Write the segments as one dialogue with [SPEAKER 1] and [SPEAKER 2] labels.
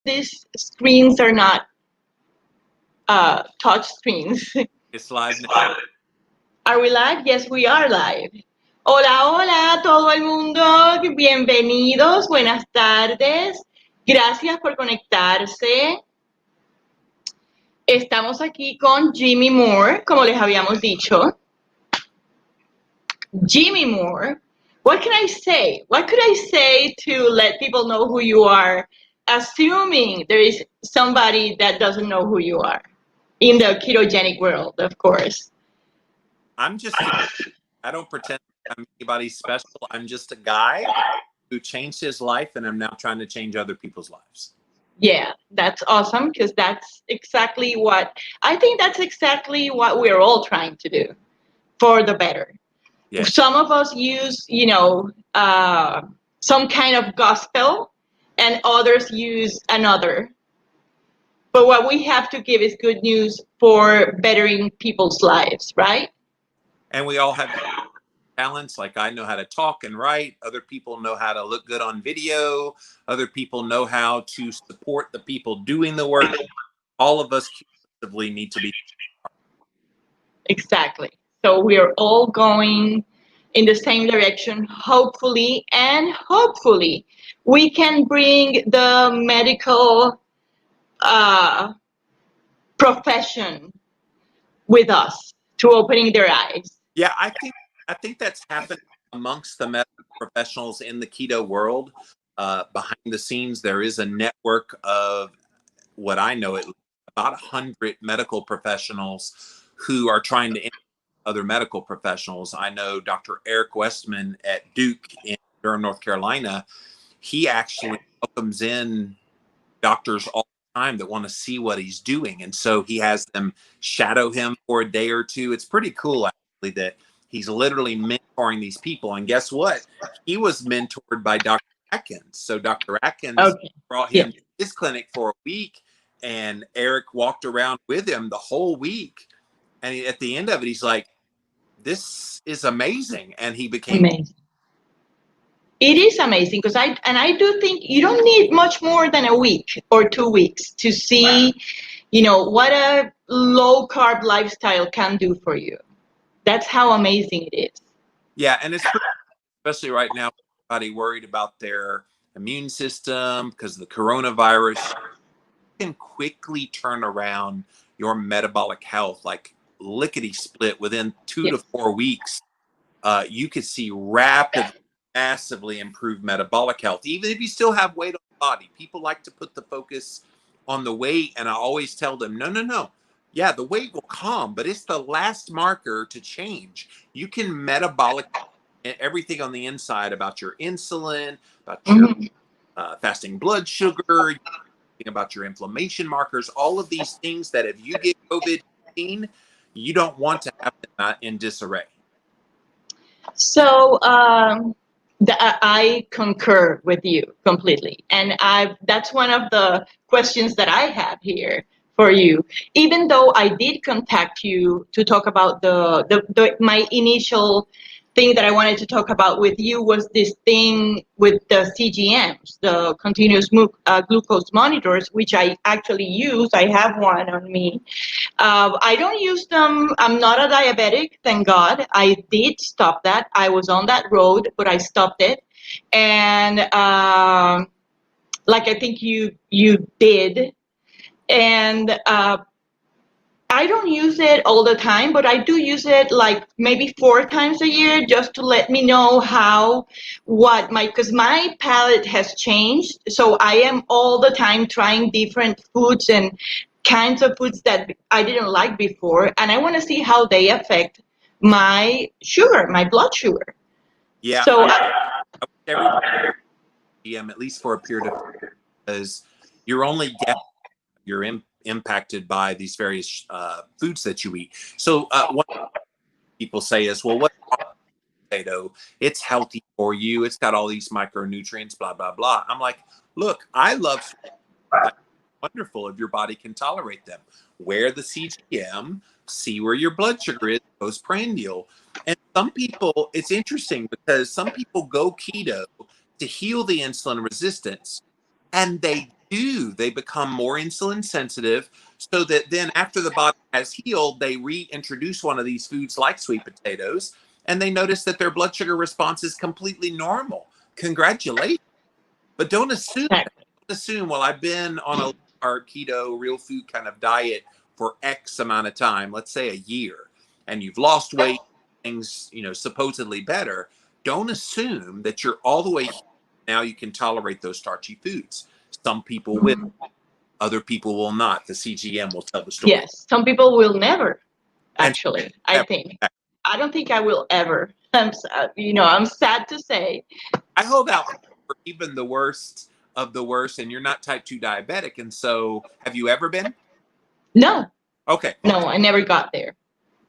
[SPEAKER 1] these screens are not touch screens.
[SPEAKER 2] It's live now.
[SPEAKER 1] Are we live? Yes, we are live. Hola, hola a todo el mundo. Bienvenidos, buenas tardes. Gracias por conectarse. Estamos aquí con Jimmy Moore, como les habíamos dicho. Jimmy Moore. What can I say? What could I say to let people know who you are, assuming there is somebody that doesn't know who you are in the ketogenic world, of course?
[SPEAKER 2] I don't pretend I'm anybody special. I'm just a guy who changed his life, and I'm now trying to change other people's lives.
[SPEAKER 1] Yeah, that's awesome, because that's exactly what we're all trying to do for the better.
[SPEAKER 2] Yes.
[SPEAKER 1] Some of us use, some kind of gospel, and others use another. But what we have to give is good news for bettering people's lives, right?
[SPEAKER 2] And we all have talents. Like I know how to talk and write. Other people know how to look good on video. Other people know how to support the people doing the work. All of us cumulatively need to be.
[SPEAKER 1] Exactly. So we're all going in the same direction, hopefully, and hopefully we can bring the medical profession with us to opening their eyes.
[SPEAKER 2] Yeah, I think that's happened amongst the medical professionals in the keto world. Behind the scenes, there is a network of what I know at least about 100 medical professionals who are trying to other medical professionals. I know Dr. Eric Westman at Duke in Durham, North Carolina. He actually welcomes in doctors all the time that want to see what he's doing. And so he has them shadow him for a day or two. It's pretty cool, actually, that he's literally mentoring these people. And guess what? He was mentored by Dr. Atkins. So Dr. Atkins brought him to his clinic for a week, and Eric walked around with him the whole week. And at the end of it, he's like, this is amazing. And he became
[SPEAKER 1] amazing. It is amazing, because I do think you don't need much more than a week or 2 weeks to see, what a low carb lifestyle can do for you. That's how amazing it is.
[SPEAKER 2] Yeah, and it's pretty, especially right now, everybody worried about their immune system because of the coronavirus. You can quickly turn around your metabolic health, like lickety split within 2 to 4 weeks. You could see rapid, massively improved metabolic health, even if you still have weight on the body. People like to put the focus on the weight, and I always tell them, no. Yeah, the weight will come, but it's the last marker to change. You can metabolic everything on the inside about your insulin, about your fasting blood sugar, about your inflammation markers, all of these things that if you get COVID-19, you don't want to have them in disarray.
[SPEAKER 1] So I concur with you completely. And that's one of the questions that I have here for you. Even though I did contact you to talk about my initial thing that I wanted to talk about with you was this thing with the CGMs, the continuous glucose monitors, which I actually use. I have one on me. I don't use them. I'm not a diabetic, thank God. I did stop that. I was on that road, but I stopped it. And like I think you did. And I don't use it all the time, but I do use it like maybe 4 times a year, just to let me know because my palate has changed. So I am all the time trying different foods and kinds of foods that I didn't like before. And I want to see how they affect my sugar, my blood sugar.
[SPEAKER 2] Yeah.
[SPEAKER 1] So
[SPEAKER 2] everybody, at least for a period of time, because you're only impacted by these various foods that you eat. So what people say is, well, what potato? It's healthy for you. It's got all these micronutrients, blah, blah, blah. I'm like, look, I love wonderful if your body can tolerate them. Wear the CGM, see where your blood sugar is postprandial. And some people, it's interesting because some people go keto to heal the insulin resistance, and they do. They become more insulin sensitive, so that then after the body has healed, they reintroduce one of these foods like sweet potatoes, and they notice that their blood sugar response is completely normal. Congratulations. But don't assume,
[SPEAKER 1] Exactly.
[SPEAKER 2] well, I've been on a low-carb, keto, real food kind of diet for X amount of time, let's say a year, and you've lost weight, things, supposedly better. Don't assume that you're all the way here. Now you can tolerate those starchy foods. Some people will,
[SPEAKER 1] Mhm.
[SPEAKER 2] other people will not. The CGM will tell the story.
[SPEAKER 1] Yes, some people will never,
[SPEAKER 2] And
[SPEAKER 1] actually, I think. I don't think I will ever. I'm sad to say.
[SPEAKER 2] I hold out for even the worst of the worst, and you're not type 2 diabetic. And so, have you ever been?
[SPEAKER 1] No,
[SPEAKER 2] Okay.
[SPEAKER 1] no, I never got there.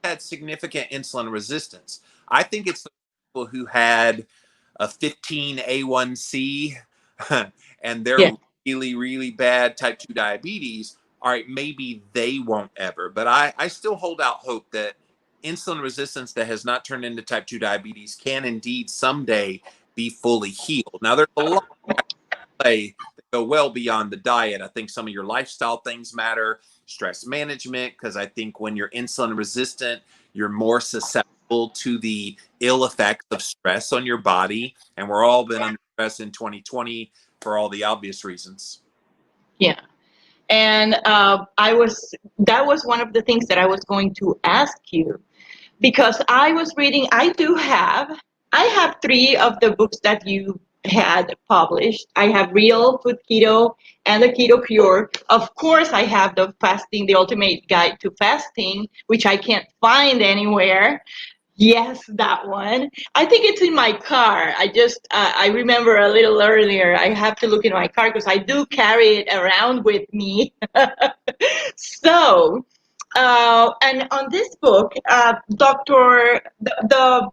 [SPEAKER 2] Had significant insulin resistance. I think it's the people who had a 15 A1C and they're
[SPEAKER 1] Yeah.
[SPEAKER 2] really, really bad type 2 diabetes. All right, maybe they won't ever. But I still hold out hope that insulin resistance that has not turned into type 2 diabetes can indeed someday be fully healed. Now, there's a lot play that go well beyond the diet. I think some of your lifestyle things matter, stress management, because I think when you're insulin resistant, you're more susceptible to the ill effects of stress on your body. And we're all been under stress in 2020 for all the obvious reasons.
[SPEAKER 1] Yeah. And that was one of the things that I was going to ask you, because I was reading, I have three of the books that you had published. I have Real Food Keto and the Keto Cure. Of course, I have the Fasting, the Ultimate Guide to Fasting, which I can't find anywhere. Yes, that one. I think it's in my car. I remember a little earlier, I have to look in my car because I do carry it around with me. So, and on this book, the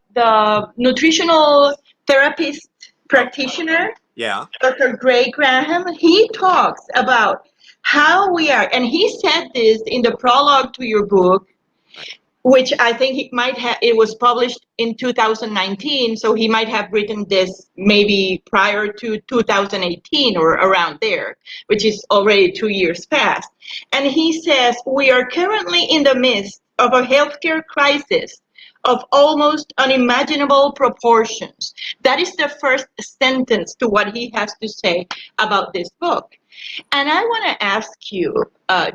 [SPEAKER 1] nutritional therapist practitioner,
[SPEAKER 2] Yeah.
[SPEAKER 1] Dr. Gray Graham, he talks about how we are, and he said this in the prologue to your book, which I think it was published in 2019, so he might have written this maybe prior to 2018 or around there, which is already 2 years past. And he says, we are currently in the midst of a healthcare crisis of almost unimaginable proportions. That is the first sentence to what he has to say about this book. And I want to ask you,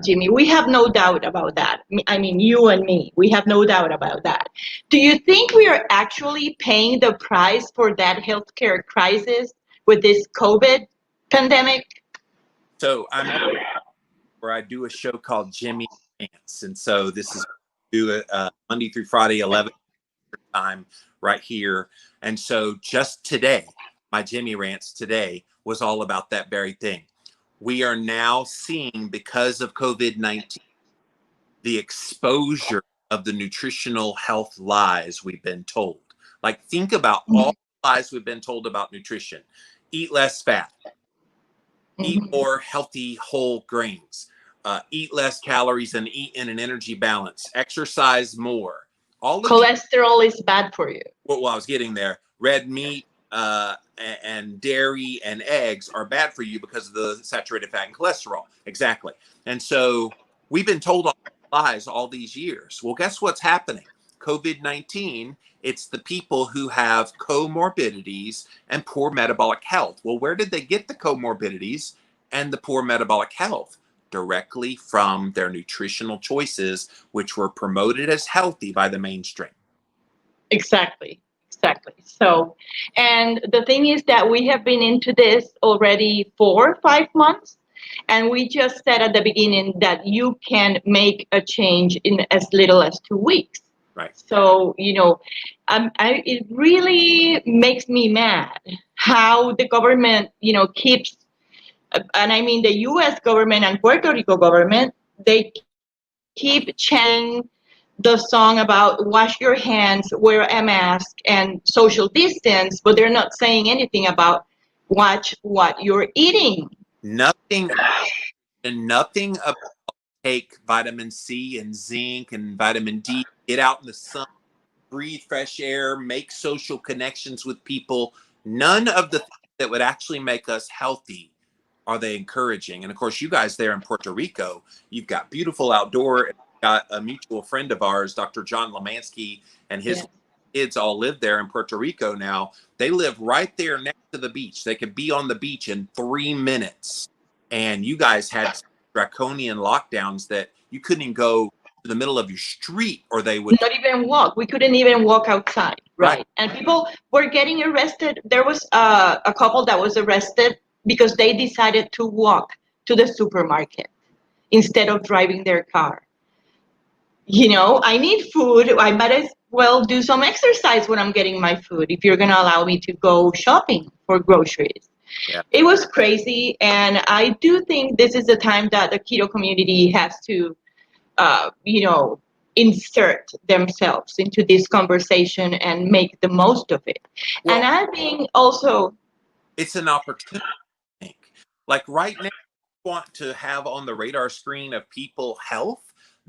[SPEAKER 1] Jimmy, we have no doubt about that. I mean, you and me, we have no doubt about that. Do you think we are actually paying the price for that healthcare crisis with this COVID pandemic?
[SPEAKER 2] So I'm on where I do a show called Jimmy Dance. And so this is do it Monday through Friday, 11 time right here. And so just today, my Jimmy rants today was all about that very thing. We are now seeing, because of COVID-19, the exposure of the nutritional health lies we've been told. Like, think about all the lies we've been told about nutrition. Eat less fat, eat more healthy whole grains, eat less calories and eat in an energy balance, exercise more. All of these,
[SPEAKER 1] Cholesterol is bad for you.
[SPEAKER 2] well, I was getting there. Red meat and dairy and eggs are bad for you because of the saturated fat and cholesterol. Exactly. And so we've been told all lies all these years. Well, guess what's happening? COVID-19, it's the people who have comorbidities and poor metabolic health. Well, where did they get the comorbidities and the poor metabolic health? Directly from their nutritional choices, which were promoted as healthy by the mainstream.
[SPEAKER 1] Exactly. Exactly. So, and the thing is that we have been into this already 4 or 5 months. And we just said at the beginning that you can make a change in as little as 2 weeks.
[SPEAKER 2] Right.
[SPEAKER 1] So, it really makes me mad how the government, keeps, and I mean the U.S. government and Puerto Rico government, they keep chanting the song about wash your hands, wear a mask, and social distance, but they're not saying anything about watch what you're eating.
[SPEAKER 2] Nothing about take vitamin C and zinc and vitamin D, get out in the sun, breathe fresh air, make social connections with people. None of the things that would actually make us healthy are they encouraging? And of course, you guys there in Puerto Rico, you've got beautiful outdoor. Got a mutual friend of ours, Dr. John Lemansky, and his kids all live there in Puerto Rico now. They live right there next to the beach. They could be on the beach in 3 minutes. And you guys had draconian lockdowns that you couldn't even go to the middle of your street or they would
[SPEAKER 1] not even walk. We couldn't even walk outside, right? And people were getting arrested. There was a couple that was arrested because they decided to walk to the supermarket instead of driving their car. You know, I need food. I might as well do some exercise when I'm getting my food if you're going to allow me to go shopping for groceries.
[SPEAKER 2] Yeah.
[SPEAKER 1] It was crazy. And I do think this is the time that the keto community has to, you know, insert themselves into this conversation and make the most of it.
[SPEAKER 2] Well,
[SPEAKER 1] And I think also
[SPEAKER 2] it's an opportunity. I think. Like right now, want to have on the radar screen of people health,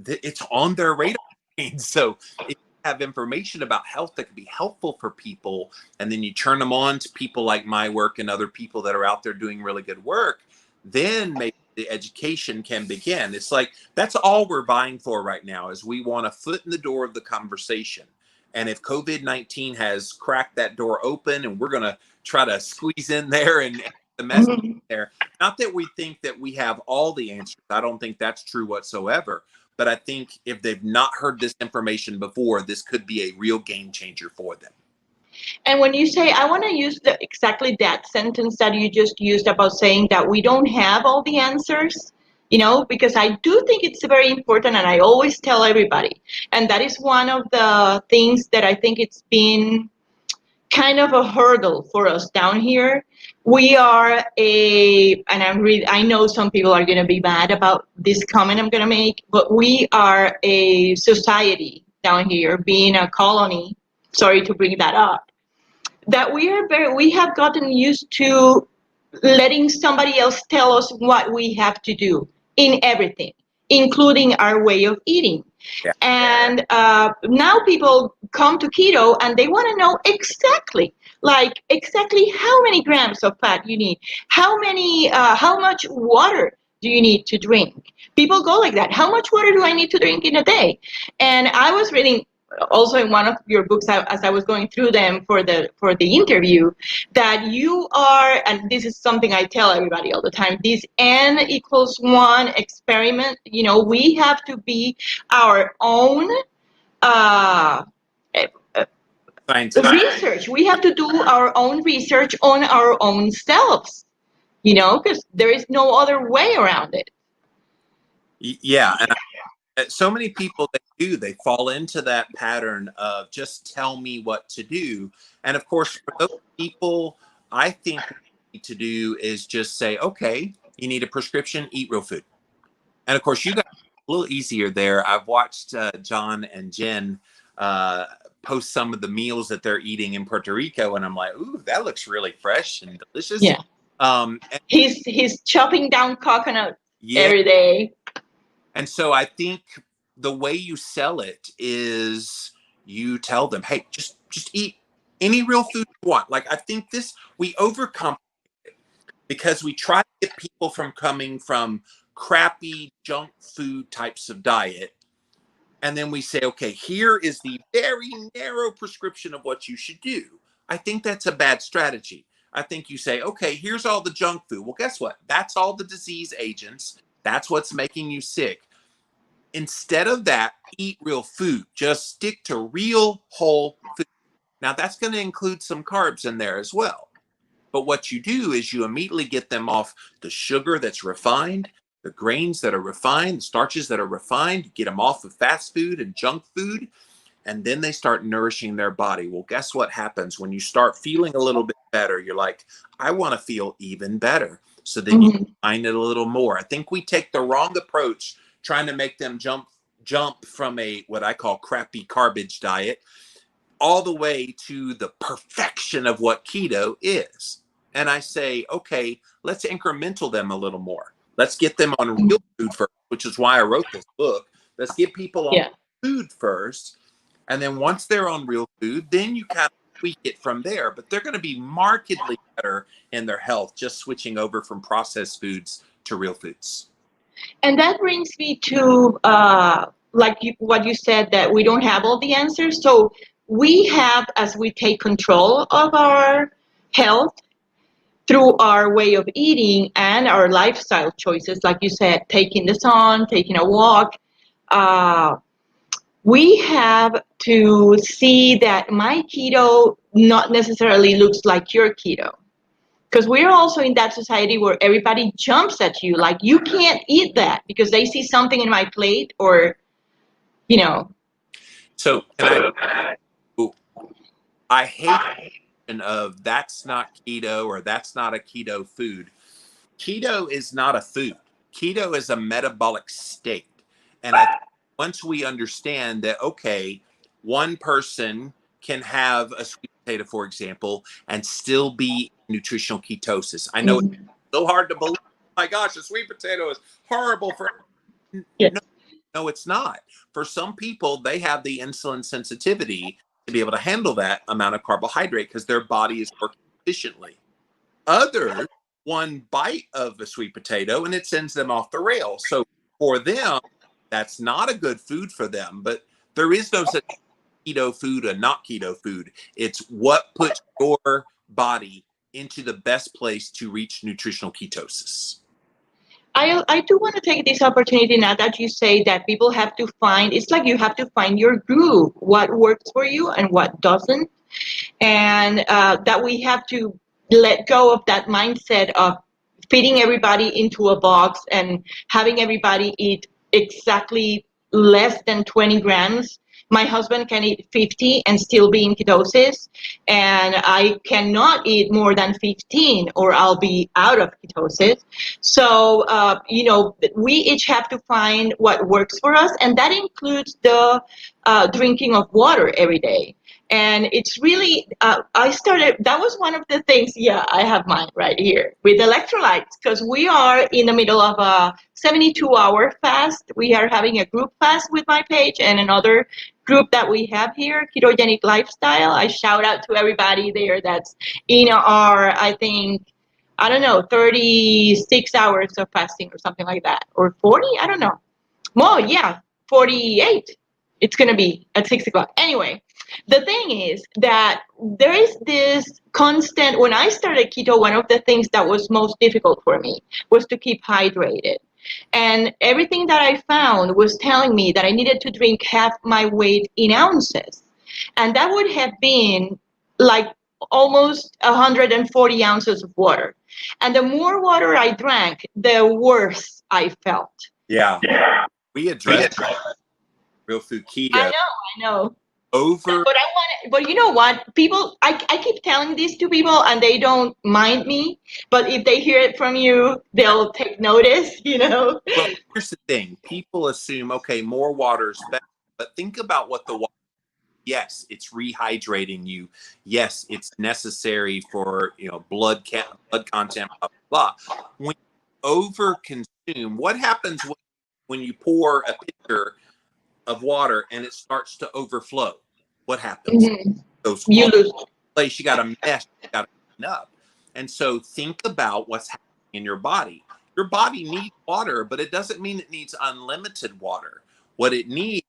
[SPEAKER 2] it's on their radar screen. So if you have information about health that could be helpful for people, and then you turn them on to people like my work and other people that are out there doing really good work, then maybe the education can begin. It's like that's all we're vying for right now is we want a foot in the door of the conversation. And if COVID-19 has cracked that door open and we're going to try to squeeze in there and the message there, not that we think that we have all the answers. I don't think that's true whatsoever. But I think if they've not heard this information before, this could be a real game changer for them.
[SPEAKER 1] And when you say, I want to use exactly that sentence that you just used about saying that we don't have all the answers, you know, because I do think it's very important, and I always tell everybody, and that is one of the things that I think it's been kind of a hurdle for us down here. We are I know some people are going to be mad about this comment I'm going to make, but we are a society down here, being a colony. Sorry to bring that up. That we have gotten used to letting somebody else tell us what we have to do in everything, including our way of eating.
[SPEAKER 2] Yeah.
[SPEAKER 1] And now people come to keto and they want to know exactly how many grams of fat you need, how much water do you need to drink. People go like that. How much water do I need to drink in a day? And I was reading also in one of your books, as I was going through them for the interview, that you are, and this is something I tell everybody all the time, this N=1 experiment. You know, we have to be our own research. We have to do our own research on our own selves, you know, because there is no other way around it.
[SPEAKER 2] Yeah. And so many people, they fall into that pattern of just tell me what to do. And of course, for those people, I think what you need to do is just say, okay, you need a prescription, eat real food. And of course, you guys are a little easier there. I've watched John and Jen post some of the meals that they're eating in Puerto Rico, and I'm like, ooh, that looks really fresh and delicious.
[SPEAKER 1] Yeah.
[SPEAKER 2] And
[SPEAKER 1] he's chopping down coconut every day.
[SPEAKER 2] And so I think the way you sell it is you tell them, hey, just eat any real food you want. Like, I think we overcomplicate it because we try to get people from coming from crappy junk food types of diet. And then we say, okay, here is the very narrow prescription of what you should do. I think that's a bad strategy. I think you say, okay, here's all the junk food. Well, guess what? That's all the disease agents. That's what's making you sick. Instead of that, eat real food. Just stick to real whole food. Now, that's going to include some carbs in there as well. But what you do is you immediately get them off the sugar that's refined, the grains that are refined, the starches that are refined. You get them off of fast food and junk food, and then they start nourishing their body. Well, guess what happens when you start feeling a little bit better? You're like, I want to feel even better. So then you find it a little more. I think we take the wrong approach trying to make them jump from what I call crappy garbage diet all the way to the perfection of what keto is. And I say, okay, let's incremental them a little more. Let's get them on real food first, which is why I wrote this book. Let's get people on food first. And then once they're on real food, then you kind of tweak it from there. But they're going to be markedly better in their health, just switching over from processed foods to real foods.
[SPEAKER 1] And that brings me to what you said, that we don't have all the answers. So we have, as we take control of our health through our way of eating and our lifestyle choices, like you said, taking the sun, taking a walk, we have to see that my keto not necessarily looks like your keto. Because we're also in that society where everybody jumps at you, like, you can't eat that because they see something in my plate, or, you know.
[SPEAKER 2] So, I hate the notion of that's not keto or that's not a keto food. Keto is not a food. Keto is a metabolic state. And I think once we understand that, okay, one person can have a sweet potato, for example, and still be in nutritional ketosis. I know it's so hard to believe. Oh my gosh, a sweet potato is horrible for.
[SPEAKER 1] Yeah.
[SPEAKER 2] No, it's not. For some people, they have the insulin sensitivity to be able to handle that amount of carbohydrate because their body is working efficiently. Others, one bite of a sweet potato and it sends them off the rails. So for them, that's not a good food for them. But there is no such keto food and not keto food. It's what puts your body into the best place to reach nutritional ketosis.
[SPEAKER 1] I do want to take this opportunity now that you say that people have to find, it's like you have to find your groove, what works for you and what doesn't. And that we have to let go of that mindset of fitting everybody into a box and having everybody eat exactly less than 20 grams. My husband can eat 50 and still be in ketosis, and I cannot eat more than 15 or I'll be out of ketosis. So, we each have to find what works for us, and that includes the drinking of water every day. And it's really, that was one of the things, yeah, I have mine right here, with electrolytes, because we are in the middle of a 72-hour fast. We are having a group fast with my page and another group that we have here, Ketogenic Lifestyle. I shout out to everybody there that's in our, I think, I don't know, 36 hours of fasting or something like that, or 40, I don't know. Well, yeah, 48. It's going to be at 6 o'clock. Anyway, the thing is that there is this constant, when I started keto, one of the things that was most difficult for me was to keep hydrated. And everything that I found was telling me that I needed to drink half my weight in ounces. And that would have been like almost 140 ounces of water. And the more water I drank, the worse I felt.
[SPEAKER 2] Yeah. We address real food keto.
[SPEAKER 1] I know.
[SPEAKER 2] Over.
[SPEAKER 1] But you know what? People, I keep telling this to people and they don't mind me. But if they hear it from you, they'll take notice,
[SPEAKER 2] Well, here's the thing. People assume, okay, more water is better. But think about what the water, yes, it's rehydrating you. Yes, it's necessary for, blood content, blah, blah, blah. When you overconsume, what happens when you pour a pitcher of water and it starts to overflow? What happens? Those
[SPEAKER 1] You lose.
[SPEAKER 2] place, you got to mesh, you got to clean up. And so think about what's happening in your body. Your body needs water, but it doesn't mean it needs unlimited water. What it needs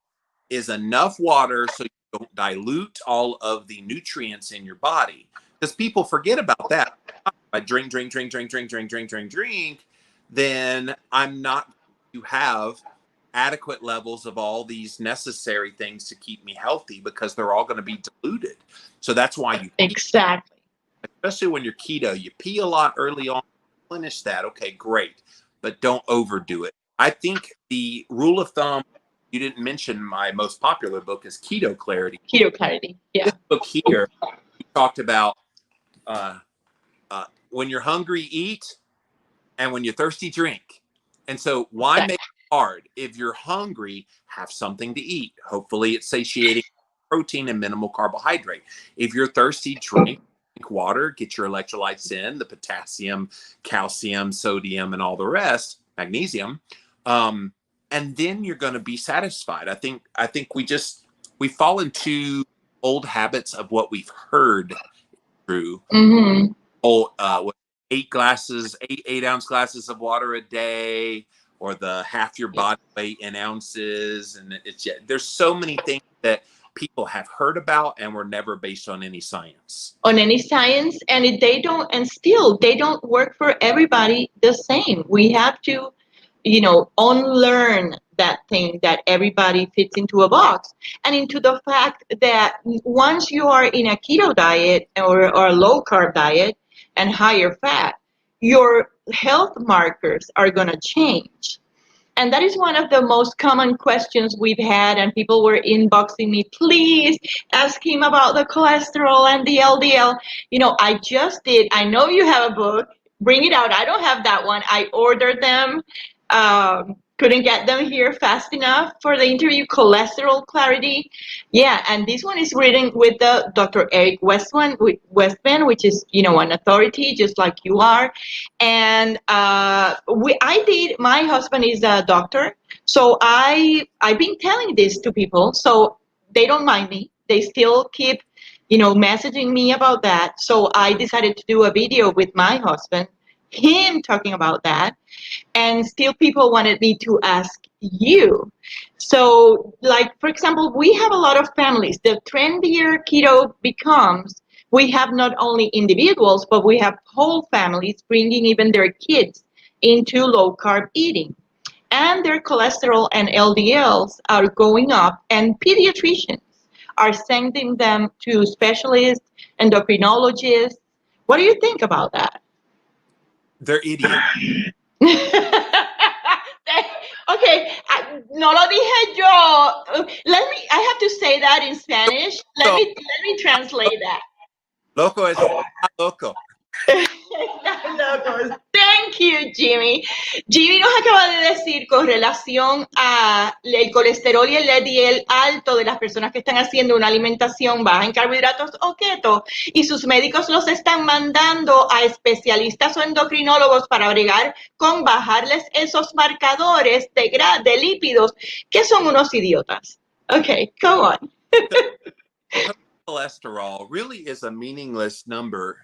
[SPEAKER 2] is enough water so you don't dilute all of the nutrients in your body. Because people forget about that. If I drink, then I'm not going to have adequate levels of all these necessary things to keep me healthy because they're all going to be diluted. So that's why you
[SPEAKER 1] Exactly.
[SPEAKER 2] especially when you're keto, you pee a lot early on, replenish that. Okay, great. But don't overdo it. I think the rule of thumb, you didn't mention my most popular book, is Keto Clarity.
[SPEAKER 1] Keto Clarity. Yeah.
[SPEAKER 2] This book here, we talked about when you're hungry, eat, and when you're thirsty, drink. And so why make it hard? If you're hungry, have something to eat. Hopefully it's satiating protein and minimal carbohydrate. If you're thirsty, drink water, get your electrolytes in, the potassium, calcium, sodium, and all the rest, magnesium. And then you're going to be satisfied. I think we fall into old habits of what we've heard true. what, 8 ounce glasses of water a day, or the half your body weight in ounces. And there's so many things that people have heard about and were never based on any science.
[SPEAKER 1] On any science, and they don't work for everybody the same. We have to, unlearn that thing that everybody fits into a box, and into the fact that once you are in a keto diet or a low carb diet and higher fat, your health markers are going to change. And that is one of the most common questions we've had, and people were inboxing me, please ask him about the cholesterol and the LDL. I just did. I know you have a book. Bring it out. I don't have that one. I ordered them. Couldn't get them here fast enough for the interview. Cholesterol Clarity. Yeah, and this one is written with the Dr. Eric Westman, which is, an authority just like you are. And my husband is a doctor, so I've been telling this to people, so they don't mind me. They still keep, messaging me about that. So I decided to do a video with my husband, him talking about that, and still people wanted me to ask you. So, like, for example, we have a lot of families. The trendier keto becomes, we have not only individuals, but we have whole families bringing even their kids into low carb eating. And their cholesterol and LDLs are going up, and pediatricians are sending them to specialists, endocrinologists. What do you think about that?
[SPEAKER 2] They're idiots.
[SPEAKER 1] Okay, no lo dije yo. I have to say that in Spanish. Let me translate that.
[SPEAKER 2] Loco es loco.
[SPEAKER 1] Thank you, Jimmy. Jimmy nos acaba de decir con relación a el colesterol y el LDL alto de las personas que están haciendo una alimentación baja en carbohidratos o keto, y sus médicos los están mandando a especialistas o endocrinólogos para bregar con bajarles esos marcadores de lípidos, que son unos idiotas. Okay, go on.
[SPEAKER 2] Cholesterol really is a meaningless number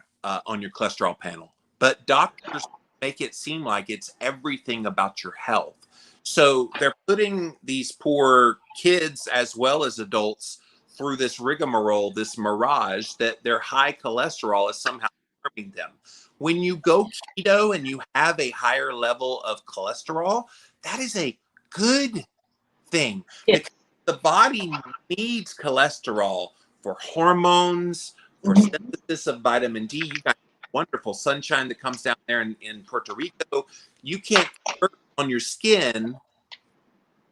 [SPEAKER 2] on your cholesterol panel, but doctors make it seem like it's everything about your health. So they're putting these poor kids as well as adults through this rigmarole, this mirage that their high cholesterol is somehow harming them. When you go keto and you have a higher level of cholesterol, that is a good thing.
[SPEAKER 1] Yes.
[SPEAKER 2] Because the body needs cholesterol for hormones, for synthesis of vitamin D. You got wonderful sunshine that comes down there in Puerto Rico. You can't convert on your skin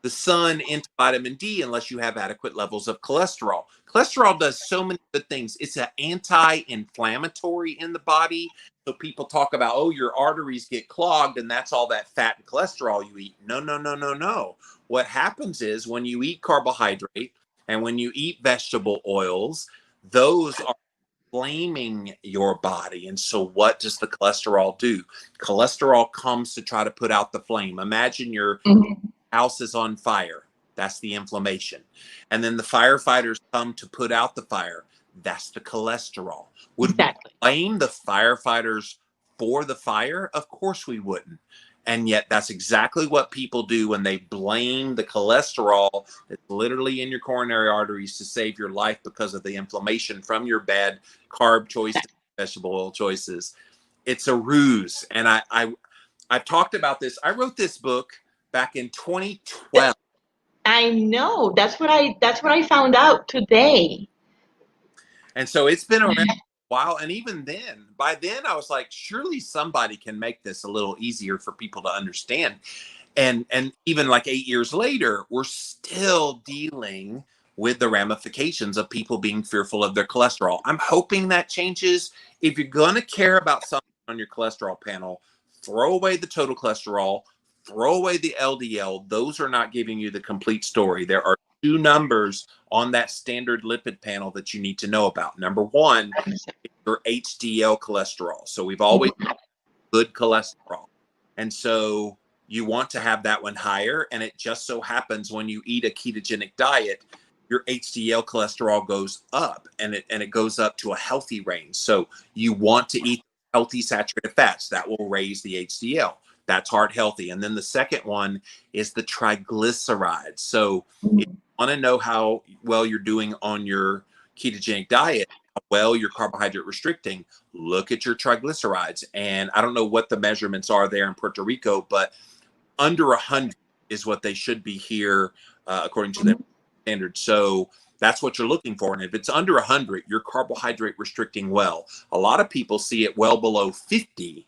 [SPEAKER 2] the sun into vitamin D unless you have adequate levels of cholesterol. Cholesterol does so many good things. It's an anti-inflammatory in the body. So people talk about, oh, your arteries get clogged and that's all that fat and cholesterol you eat. No, no, no, no, no. What happens is when you eat carbohydrate and when you eat vegetable oils, those are inflaming your body. And so what does the cholesterol do? Cholesterol comes to try to put out the flame. Imagine your house is on fire. That's the inflammation. And then the firefighters come to put out the fire. That's the cholesterol. Would we blame the firefighters for the fire? Of course we wouldn't. And yet that's exactly what people do when they blame the cholesterol that's literally in your coronary arteries to save your life because of the inflammation from your bad carb choices, vegetable oil choices. It's a ruse. And I've talked about this. I wrote this book back in 2012.
[SPEAKER 1] I know. That's what I found out today.
[SPEAKER 2] And so it's been around a while. And even then, by then I was like, surely somebody can make this a little easier for people to understand. And even like 8 years later, we're still dealing with the ramifications of people being fearful of their cholesterol. I'm hoping that changes. If you're going to care about something on your cholesterol panel, throw away the total cholesterol, throw away the LDL. Those are not giving you the complete story. There are two numbers on that standard lipid panel that you need to know about. Number one, your HDL cholesterol. So we've always good cholesterol. And so you want to have that one higher. And it just so happens when you eat a ketogenic diet, your HDL cholesterol goes up and it goes up to a healthy range. So you want to eat healthy saturated fats. That will raise the HDL. That's heart healthy. And then the second one is the triglycerides. So if you want to know how well you're doing on your ketogenic diet, how well you're carbohydrate restricting, look at your triglycerides. And I don't know what the measurements are there in Puerto Rico, but under 100 is what they should be here, according to their standards. So that's what you're looking for. And if it's under 100, you're carbohydrate restricting well. A lot of people see it well below 50,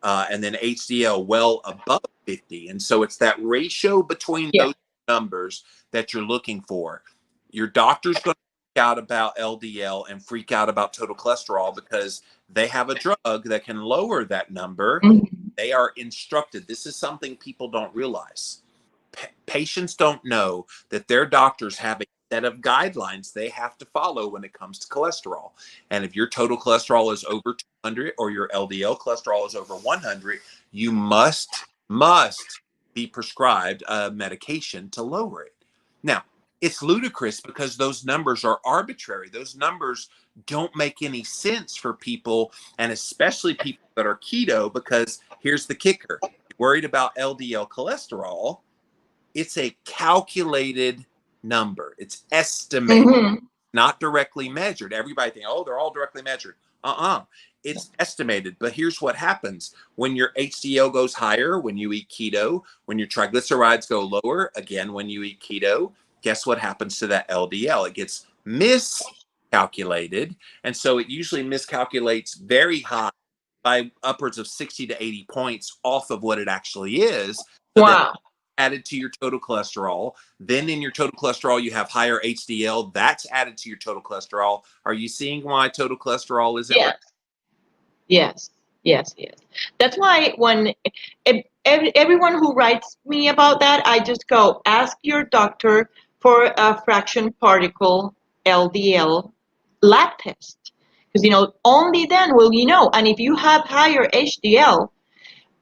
[SPEAKER 2] and then HDL well above 50. And so it's that ratio between those numbers that you're looking for. Your doctor's going to freak out about LDL and freak out about total cholesterol because they have a drug that can lower that number. They are instructed. This is something people don't realize. Patients don't know that their doctors have a set of guidelines they have to follow when it comes to cholesterol. And if your total cholesterol is over 200 or your LDL cholesterol is over 100, you must be prescribed a medication to lower it. Now, it's ludicrous because those numbers are arbitrary. Those numbers don't make any sense for people, and especially people that are keto, because here's the kicker. You're worried about LDL cholesterol. It's a calculated number. It's estimated, not directly measured. Everybody thinks, oh, they're all directly measured. It's estimated. But here's what happens. When your HDL goes higher, when you eat keto, when your triglycerides go lower, again, when you eat keto, guess what happens to that LDL? It gets miscalculated. And so it usually miscalculates very high by upwards of 60 to 80 points off of what it actually is. So
[SPEAKER 1] Wow.
[SPEAKER 2] Added to your total cholesterol. Then in your total cholesterol, you have higher HDL. That's added to your total cholesterol. Are you seeing why total cholesterol isn't?
[SPEAKER 1] Yes. That's why when everyone who writes me about that, I just go, ask your doctor for a fraction particle LDL lab test. Because, only then will you know. And if you have higher HDL,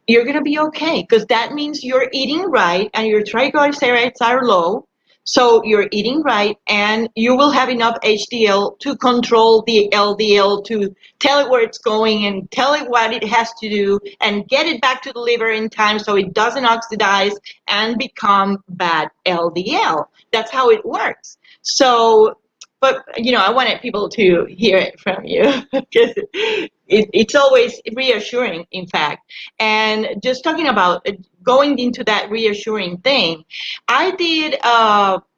[SPEAKER 1] you're going to be okay, because that means you're eating right and your triglycerides are low. So you're eating right and you will have enough HDL to control the LDL, to tell it where it's going and tell it what it has to do and get it back to the liver in time so it doesn't oxidize and become bad LDL. That's how it works. So, but, I wanted people to hear it from you because it's always reassuring, in fact. And just talking about going into that reassuring thing, I did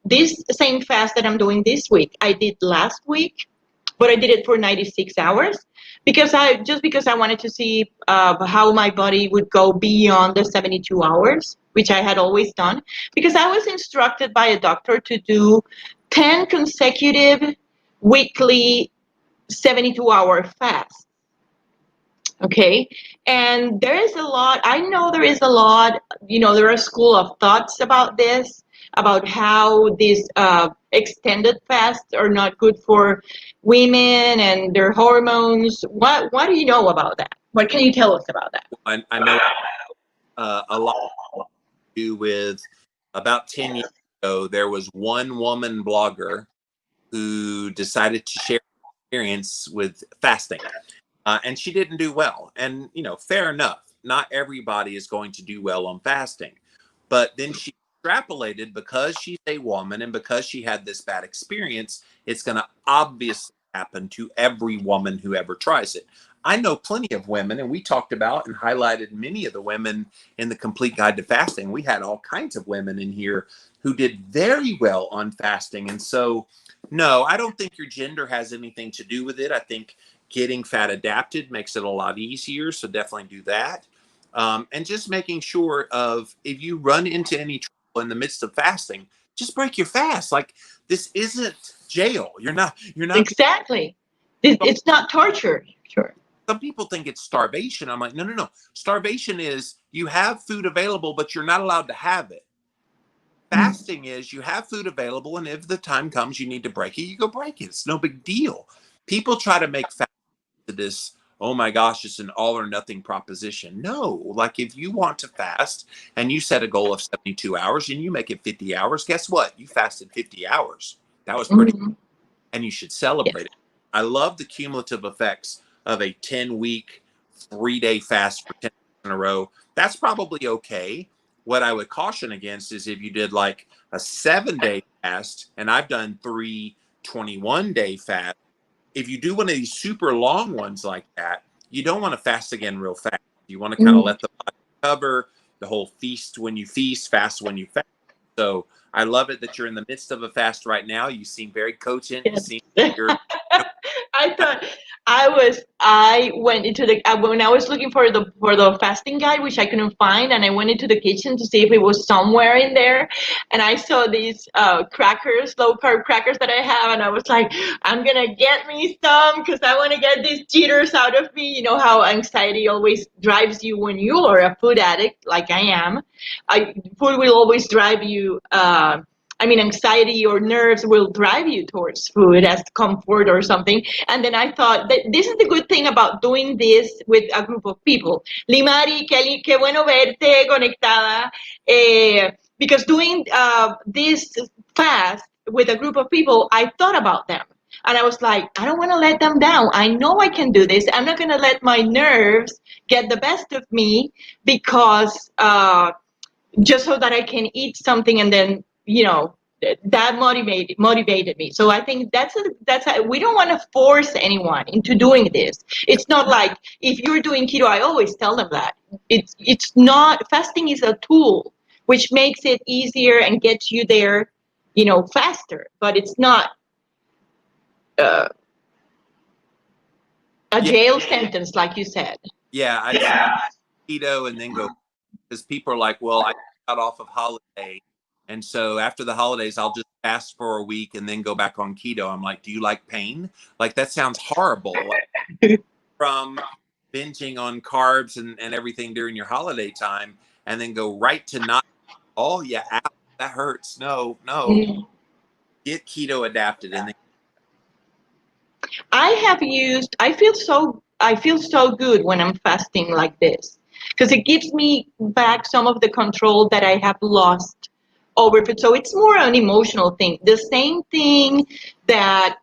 [SPEAKER 1] this same fast that I'm doing this week. I did last week, but I did it for 96 hours because I wanted to see how my body would go beyond the 72 hours, which I had always done, because I was instructed by a doctor to do 10 consecutive weekly 72-hour fasts. Okay. And there is a lot, I know there is a lot, there are school of thoughts about this, about how these extended fasts are not good for women and their hormones. What do you know about that? What can you tell us about that?
[SPEAKER 2] I know a lot to do with about 10 years ago, there was one woman blogger who decided to share experience with fasting. And she didn't do well. And, fair enough. Not everybody is going to do well on fasting. But then she extrapolated, because she's a woman and because she had this bad experience, it's going to obviously happen to every woman who ever tries it. I know plenty of women, and we talked about and highlighted many of the women in the Complete Guide to Fasting. We had all kinds of women in here who did very well on fasting. And so, no, I don't think your gender has anything to do with it. I think getting fat adapted makes it a lot easier. So definitely do that. And just making sure of, if you run into any trouble in the midst of fasting, just break your fast. Like, this isn't jail. You're not.
[SPEAKER 1] Exactly. It's not torture. Sure.
[SPEAKER 2] Some people think it's starvation. I'm like, no. Starvation is you have food available, but you're not allowed to have it. Fasting is you have food available, and if the time comes you need to break it, you go break it. It's no big deal. People try to make fast to this, oh my gosh, it's an all or nothing proposition. No, like, if you want to fast and you set a goal of 72 hours and you make it 50 hours, guess what? You fasted 50 hours. That was pretty good. And you should celebrate it. I love the cumulative effects of a 10-week 3-day fast for 10 days in a row, that's probably okay. What I would caution against is if you did like a 7-day fast, and I've done 3 21-day fast. If you do one of these super long ones like that, you don't want to fast again real fast. You want to kind of let the body recover, the whole feast when you feast, fast when you fast. So I love it that you're in the midst of a fast right now. You seem very cogent. You
[SPEAKER 1] Yes.
[SPEAKER 2] seem like you're
[SPEAKER 1] I thought I went into the when I was looking for the fasting guide, which I couldn't find, and I went into the kitchen to see if it was somewhere in there, and I saw these crackers, low carb crackers that I have, and I was like, I'm gonna get me some because I want to get these jitters out of me. You know how anxiety always drives you when you are a food addict, like I am. Food will always drive you. Anxiety or nerves will drive you towards food as comfort or something. And then I thought that this is the good thing about doing this with a group of people. Limari, qué bueno verte conectada. Because doing this fast with a group of people, I thought about them. And I was like, I don't want to let them down. I know I can do this. I'm not going to let my nerves get the best of me because just so that I can eat something and then, that motivated me. So I think that's we don't want to force anyone into doing this. It's not like if you're doing keto, I always tell them that it's not, fasting is a tool which makes it easier and gets you there, faster, but it's not a jail sentence like you said.
[SPEAKER 2] Yeah, I keto and then go, because people are like, well, I got off of holiday, and so after the holidays, I'll just fast for a week and then go back on keto. I'm like, do you like pain? Like, that sounds horrible. From binging on carbs and everything during your holiday time, and then go right to not, oh yeah, ow, that hurts. No, get keto adapted. And then
[SPEAKER 1] I feel so good when I'm fasting like this because it gives me back some of the control that I have lost over food. So it's more an emotional thing. The same thing that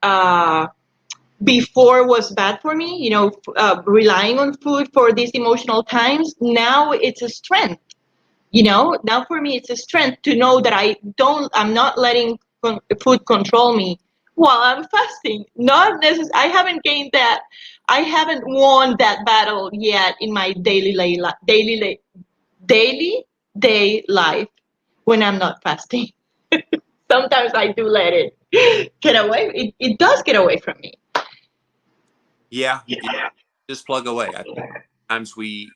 [SPEAKER 1] before was bad for me, relying on food for these emotional times. Now it's a strength. Now for me it's a strength to know that I'm not letting food control me while I'm fasting. Not necessarily, I haven't won that battle yet in my daily day life when I'm not fasting. Sometimes I do let it get away. It does get away from me.
[SPEAKER 2] yeah, just plug away. I think sometimes we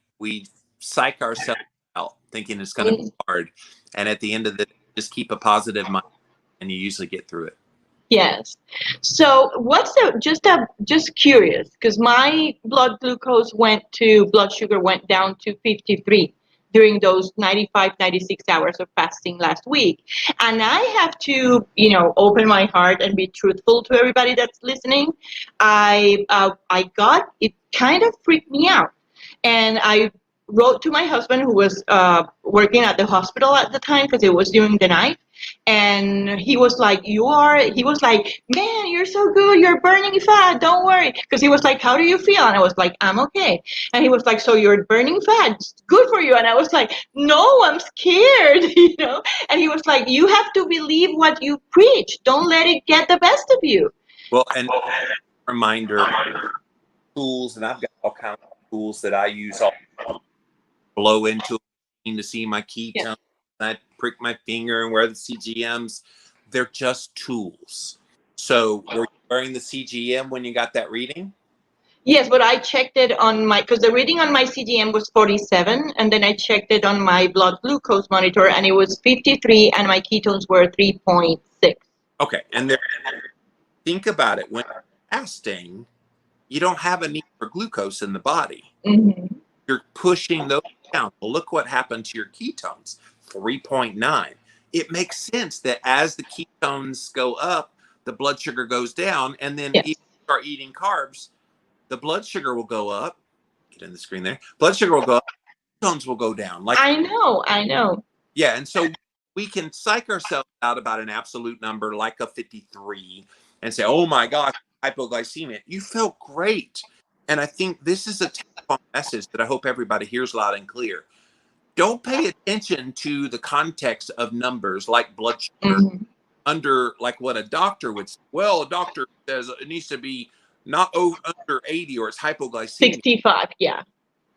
[SPEAKER 2] psych ourselves out thinking it's going to be hard, and at the end of the day, just keep a positive mind, and you usually get through it.
[SPEAKER 1] Yes. So just curious, because my blood sugar went down to 53 during those 95, 96 hours of fasting last week. And I have to, open my heart and be truthful to everybody that's listening. It kind of freaked me out. And I wrote to my husband, who was working at the hospital at the time because it was during the night. And he was like, man, you're so good. You're burning fat. Don't worry. Because he was like, how do you feel? And I was like, I'm okay. And he was like, so you're burning fat. It's good for you. And I was like, no, I'm scared, And he was like, you have to believe what you preach. Don't let it get the best of you.
[SPEAKER 2] Well, and reminder tools, and I've got all kinds of tools that I use. All blow into to see my ketones. Yeah. I prick my finger and wear the CGMs. They're just tools. So were you wearing the CGM when you got that reading?
[SPEAKER 1] Yes, but I checked it because the reading on my CGM was 47, and then I checked it on my blood glucose monitor, and it was 53, and my ketones were 3.6.
[SPEAKER 2] Okay, and think about it. When you're fasting, you don't have a need for glucose in the body.
[SPEAKER 1] Mm-hmm.
[SPEAKER 2] You're pushing those down. Well, look what happened to your ketones, 3.9. It makes sense that as the ketones go up, the blood sugar goes down, and then if you start eating carbs, the blood sugar will go up. Get in the screen there. Blood sugar will go up. Ketones will go down. Like
[SPEAKER 1] I know.
[SPEAKER 2] Yeah, and so we can psych ourselves out about an absolute number like a 53 and say, oh my gosh, hypoglycemia. You felt great. And I think this is a time home message that I hope everybody hears loud and clear. Don't pay attention to the context of numbers like blood sugar under like what a doctor would say. Well, a doctor says it needs to be not under 80 or it's hypoglycemia.
[SPEAKER 1] 65, yeah.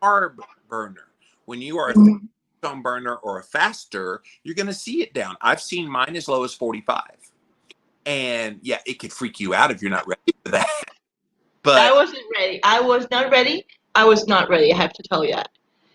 [SPEAKER 2] Carb burner. When you are a stone burner or a faster, you're going to see it down. I've seen mine as low as 45. And yeah, it could freak you out if you're not ready for that. But
[SPEAKER 1] I wasn't ready. I was not ready. I was not ready. I have to tell you that.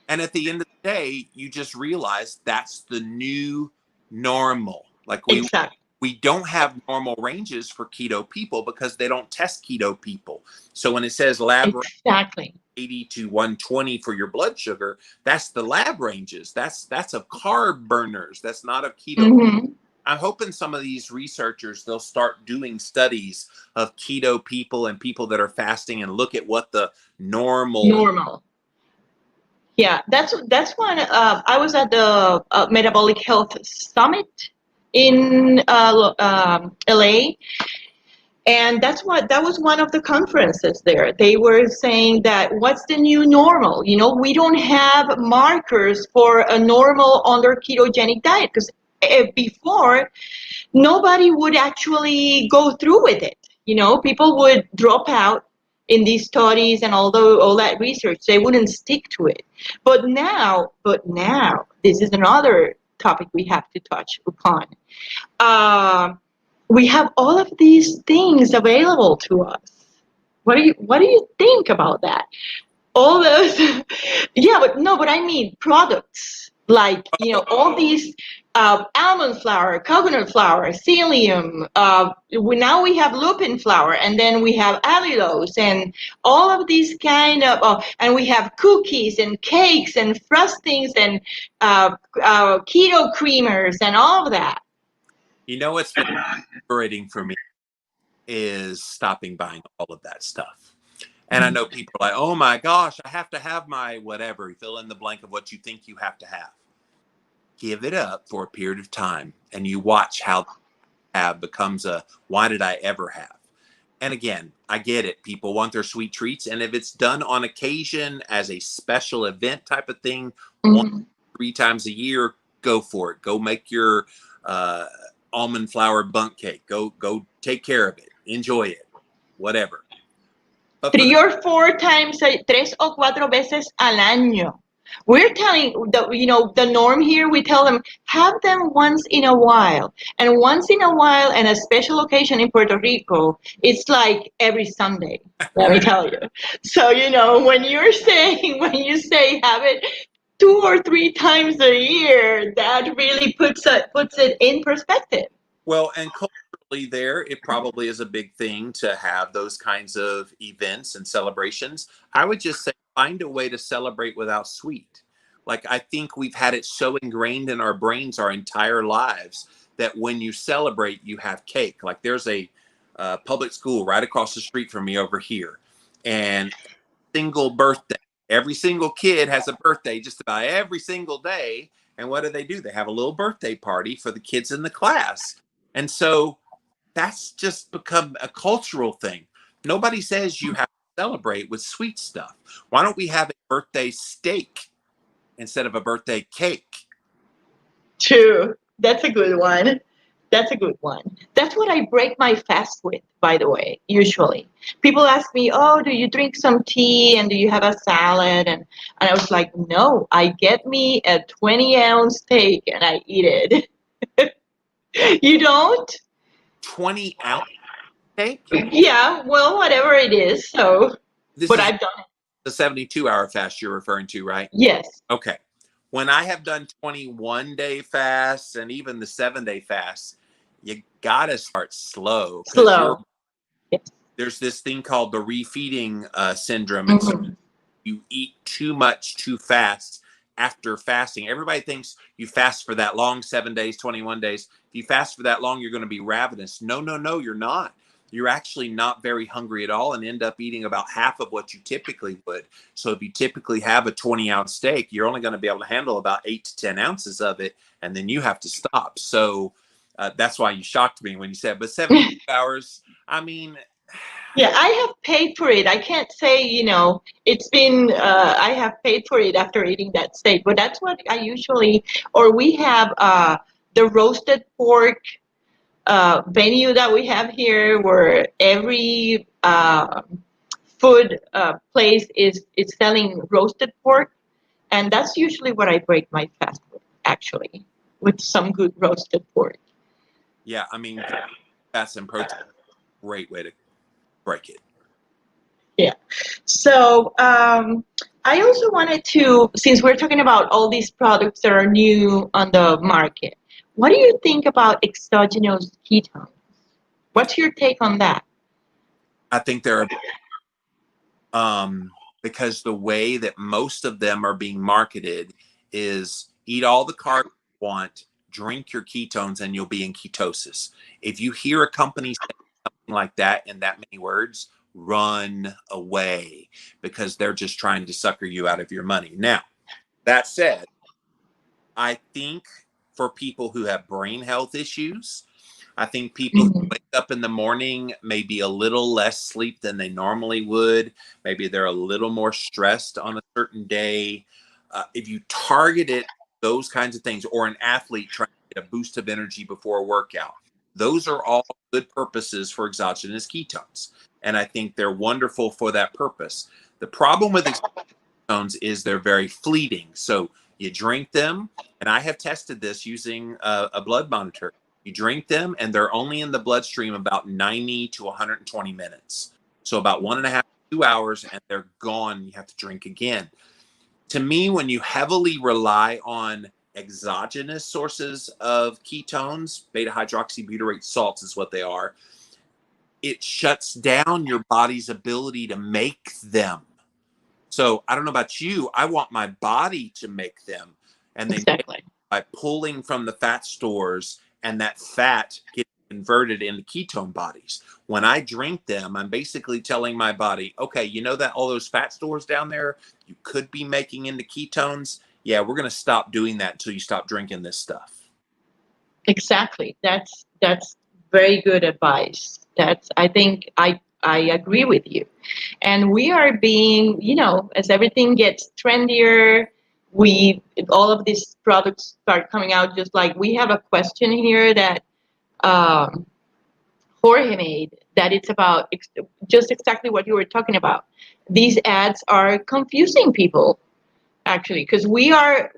[SPEAKER 2] And at the end of the day, you just realize that's the new normal. Like we don't have normal ranges for keto people because they don't test keto people. So when it says lab
[SPEAKER 1] exactly
[SPEAKER 2] 80 to 120 for your blood sugar, that's the lab ranges. That's of carb burners. That's not of keto. I'm hoping some of these researchers, they'll start doing studies of keto people and people that are fasting and look at what the normal.
[SPEAKER 1] Yeah, that's one. I was at the Metabolic Health Summit in LA, and that was one of the conferences there. They were saying that what's the new normal? You know, we don't have markers for a normal under ketogenic diet because before nobody would actually go through with it. You know, people would drop out in these studies and all that research. They wouldn't stick to it. But now, this is another topic we have to touch upon. We have all of these things available to us. What do you think about that? All those, yeah, but I mean products like, you know, all these almond flour, coconut flour, psyllium. Now we have lupin flour, and then we have allulose, and all of these kind of, and we have cookies and cakes and frostings and keto creamers and all of that.
[SPEAKER 2] You know what's been liberating for me is stopping buying all of that stuff. And I know people are like, oh my gosh, I have to have my whatever. You fill in the blank of what you think you have to have. Give it up for a period of time and you watch how have becomes a why did I ever have? And again, I get it. People want their sweet treats. And if it's done on occasion as a special event type of thing, 3 times a year, go for it. Go make your almond flour bundt cake. Go take care of it. Enjoy it. Whatever. But
[SPEAKER 1] 3 or 4 times, 3 o 4 veces al año. We're telling the norm here. We tell them have them once in a while, and once in a while, and a special occasion in Puerto Rico, it's like every Sunday. Let me tell you. So when you say have it 2 or 3 times a year, that really puts it in perspective.
[SPEAKER 2] Well, and culturally there, it probably is a big thing to have those kinds of events and celebrations. I would just say find a way to celebrate without sweet. Like, I think we've had it so ingrained in our brains our entire lives that when you celebrate, you have cake. Like, there's a public school right across the street from me over here. And single birthday, every single kid has a birthday just about every single day. And what do? They have a little birthday party for the kids in the class. And so that's just become a cultural thing. Nobody says you have to celebrate with sweet stuff. Why don't we have a birthday steak instead of a birthday cake?
[SPEAKER 1] True. That's a good one. That's what I break my fast with, by the way, usually. People ask me, oh, do you drink some tea and do you have a salad? And I was like, no, I get me a 20-ounce steak and I eat it. You don't?
[SPEAKER 2] 20-ounce steak?
[SPEAKER 1] Yeah, well, whatever it is. So, but I've done it.
[SPEAKER 2] The 72-hour fast you're referring to, right?
[SPEAKER 1] Yes.
[SPEAKER 2] Okay. When I have done 21-day fasts and even the 7-day fasts, you got to start slow.
[SPEAKER 1] Yes.
[SPEAKER 2] There's this thing called the refeeding syndrome. And so you eat too much too fast after fasting. Everybody thinks you fast for that long, 7 days, 21 days. If you fast for that long, you're going to be ravenous. No, you're not. You're actually not very hungry at all and end up eating about half of what you typically would. So if you typically have a 20-ounce steak, you're only going to be able to handle about 8 to 10 ounces of it, and then you have to stop. So that's why you shocked me when you said, but 72 hours, I mean,
[SPEAKER 1] Yeah, I have paid for it. I can't say, it's been, I have paid for it after eating that steak, but that's what I usually, or we have the roasted pork venue that we have here where every food place is selling roasted pork. And that's usually what I break my fast with, actually, with some good roasted pork.
[SPEAKER 2] Yeah, I mean, fats and protein, great way to break it.
[SPEAKER 1] Yeah. So I also wanted to, since we're talking about all these products that are new on the market, what do you think about exogenous ketones? What's your take on that?
[SPEAKER 2] I think there are, because the way that most of them are being marketed is eat all the carbs you want, drink your ketones, and you'll be in ketosis. If you hear a company say something like that in that many words, run away, because they're just trying to sucker you out of your money. Now, that said, I think for people who have brain health issues, I think people who
[SPEAKER 1] Mhm.
[SPEAKER 2] wake up in the morning maybe a little less sleep than they normally would. Maybe they're a little more stressed on a certain day. If you target it, those kinds of things, or an athlete trying to get a boost of energy before a workout, those are all good purposes for exogenous ketones. And I think they're wonderful for that purpose. The problem with ketones is they're very fleeting. So you drink them, and I have tested this using a blood monitor. You drink them, and they're only in the bloodstream about 90 to 120 minutes. So about 1.5 to 2 hours, and they're gone. You have to drink again. To me, when you heavily rely on exogenous sources of ketones, beta hydroxybutyrate salts is what they are, it shuts down your body's ability to make them. So I don't know about you. I want my body to make them, and they make
[SPEAKER 1] Exactly.
[SPEAKER 2] by pulling from the fat stores, and that fat gets converted into ketone bodies. When I drink them, I'm basically telling my body, okay, you know that all those fat stores down there you could be making into ketones. Yeah, we're going to stop doing that until you stop drinking this stuff.
[SPEAKER 1] Exactly. That's very good advice. That's I think I agree with you. And we are being, as everything gets trendier, we all of these products start coming out. Just like we have a question here that um, Jorge made, that it's about just exactly what you were talking about. These ads are confusing people, actually, because we are,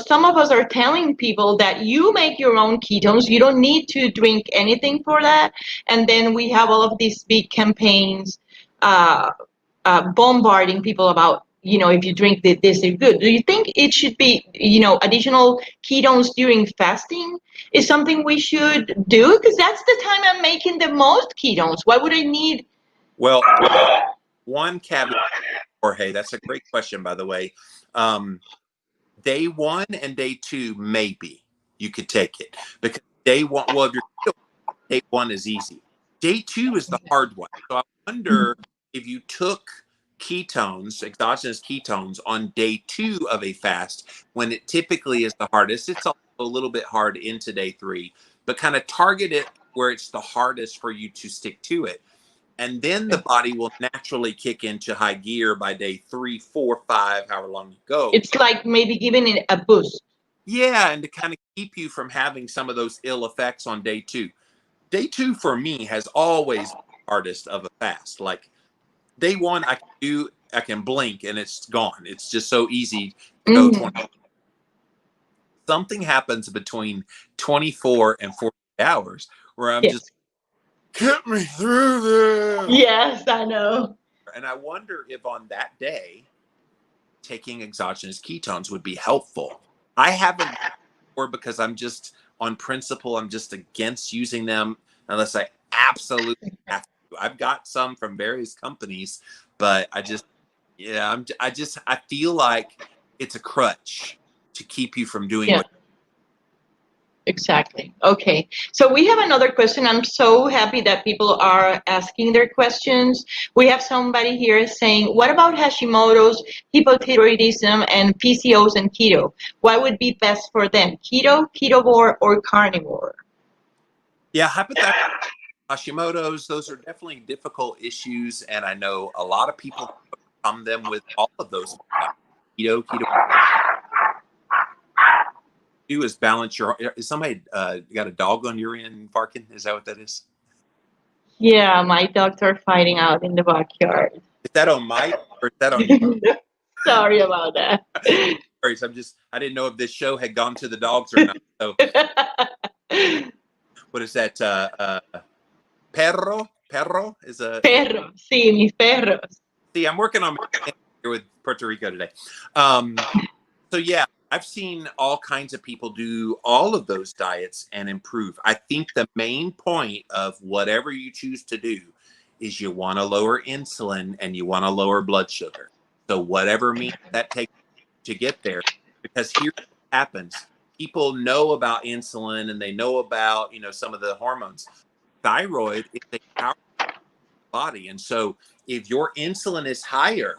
[SPEAKER 1] some of us are telling people that you make your own ketones, you don't need to drink anything for that. And then we have all of these big campaigns uh, bombarding people about, if you drink this is good. Do you think it should be, additional ketones during fasting is something we should do? Because that's the time I'm making the most ketones. Why would I need?
[SPEAKER 2] Well, one caveat, Jorge, that's a great question, by the way. Day one and day two, maybe you could take it, because day one, well, if you're day one is easy. Day two is the hard one. So I wonder if you took ketones, exogenous ketones, on day two of a fast, when it typically is the hardest. It's also a little bit hard into day three, but kind of target it where it's the hardest for you to stick to it. And then the body will naturally kick into high gear by day 3, 4, 5, however long you go.
[SPEAKER 1] It's like maybe giving it a boost.
[SPEAKER 2] Yeah, and to kind of keep you from having some of those ill effects on day two. Day two for me has always been the hardest of a fast. Like day one, I can blink and it's gone. It's just so easy to go 20.
[SPEAKER 1] Mhm.
[SPEAKER 2] Something happens between 24 and 48 hours where I'm just,
[SPEAKER 1] Yes.
[SPEAKER 2] get me through this.
[SPEAKER 1] Yes, I know.
[SPEAKER 2] And I wonder if on that day, taking exogenous ketones would be helpful. I haven't before, because I'm just on principle, I'm just against using them unless I absolutely have to. I've got some from various companies, but yeah, I feel like it's a crutch to keep you from doing
[SPEAKER 1] Yeah,
[SPEAKER 2] what.
[SPEAKER 1] exactly. Okay. So we have another question. I'm so happy that people are asking their questions. We have somebody here saying, what about Hashimoto's, hypothyroidism, and PCOS and keto? What would be best for them? Keto, ketovore, or carnivore?
[SPEAKER 2] Yeah, hypothetically, Hashimoto's, those are definitely difficult issues, and I know a lot of people come them with all of those. Keto do is balance your. Is somebody got a dog on your end barking? Is that what that is?
[SPEAKER 1] Yeah, my dogs are fighting out in the backyard.
[SPEAKER 2] Is that on Mike or is that on you?
[SPEAKER 1] Sorry about that.
[SPEAKER 2] I didn't know if this show had gone to the dogs or not. So what is that? Perro is a
[SPEAKER 1] Perros, sí, mis perros.
[SPEAKER 2] see, I'm working on here with Puerto Rico today. So yeah, I've seen all kinds of people do all of those diets and improve. I think the main point of whatever you choose to do is you want to lower insulin and you want to lower blood sugar. So whatever means that takes to get there, because here's what happens. People know about insulin and they know about, some of the hormones. Thyroid is a powerful body. And so if your insulin is higher,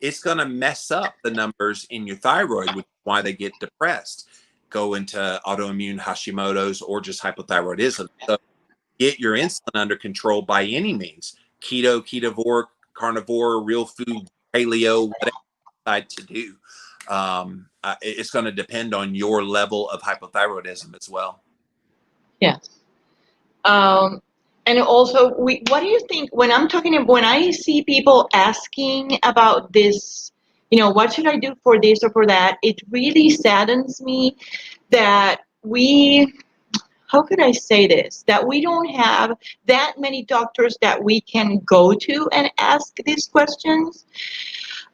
[SPEAKER 2] it's going to mess up the numbers in your thyroid, which is why they get depressed, go into autoimmune Hashimoto's or just hypothyroidism. So get your insulin under control by any means. Keto, ketovore, carnivore, real food, paleo, whatever you decide to do. It's going to depend on your level of hypothyroidism as well.
[SPEAKER 1] Yes. And also, what do you think when when I see people asking about this, what should I do for this or for that? It really saddens me that how could I say this? That we don't have that many doctors that we can go to and ask these questions.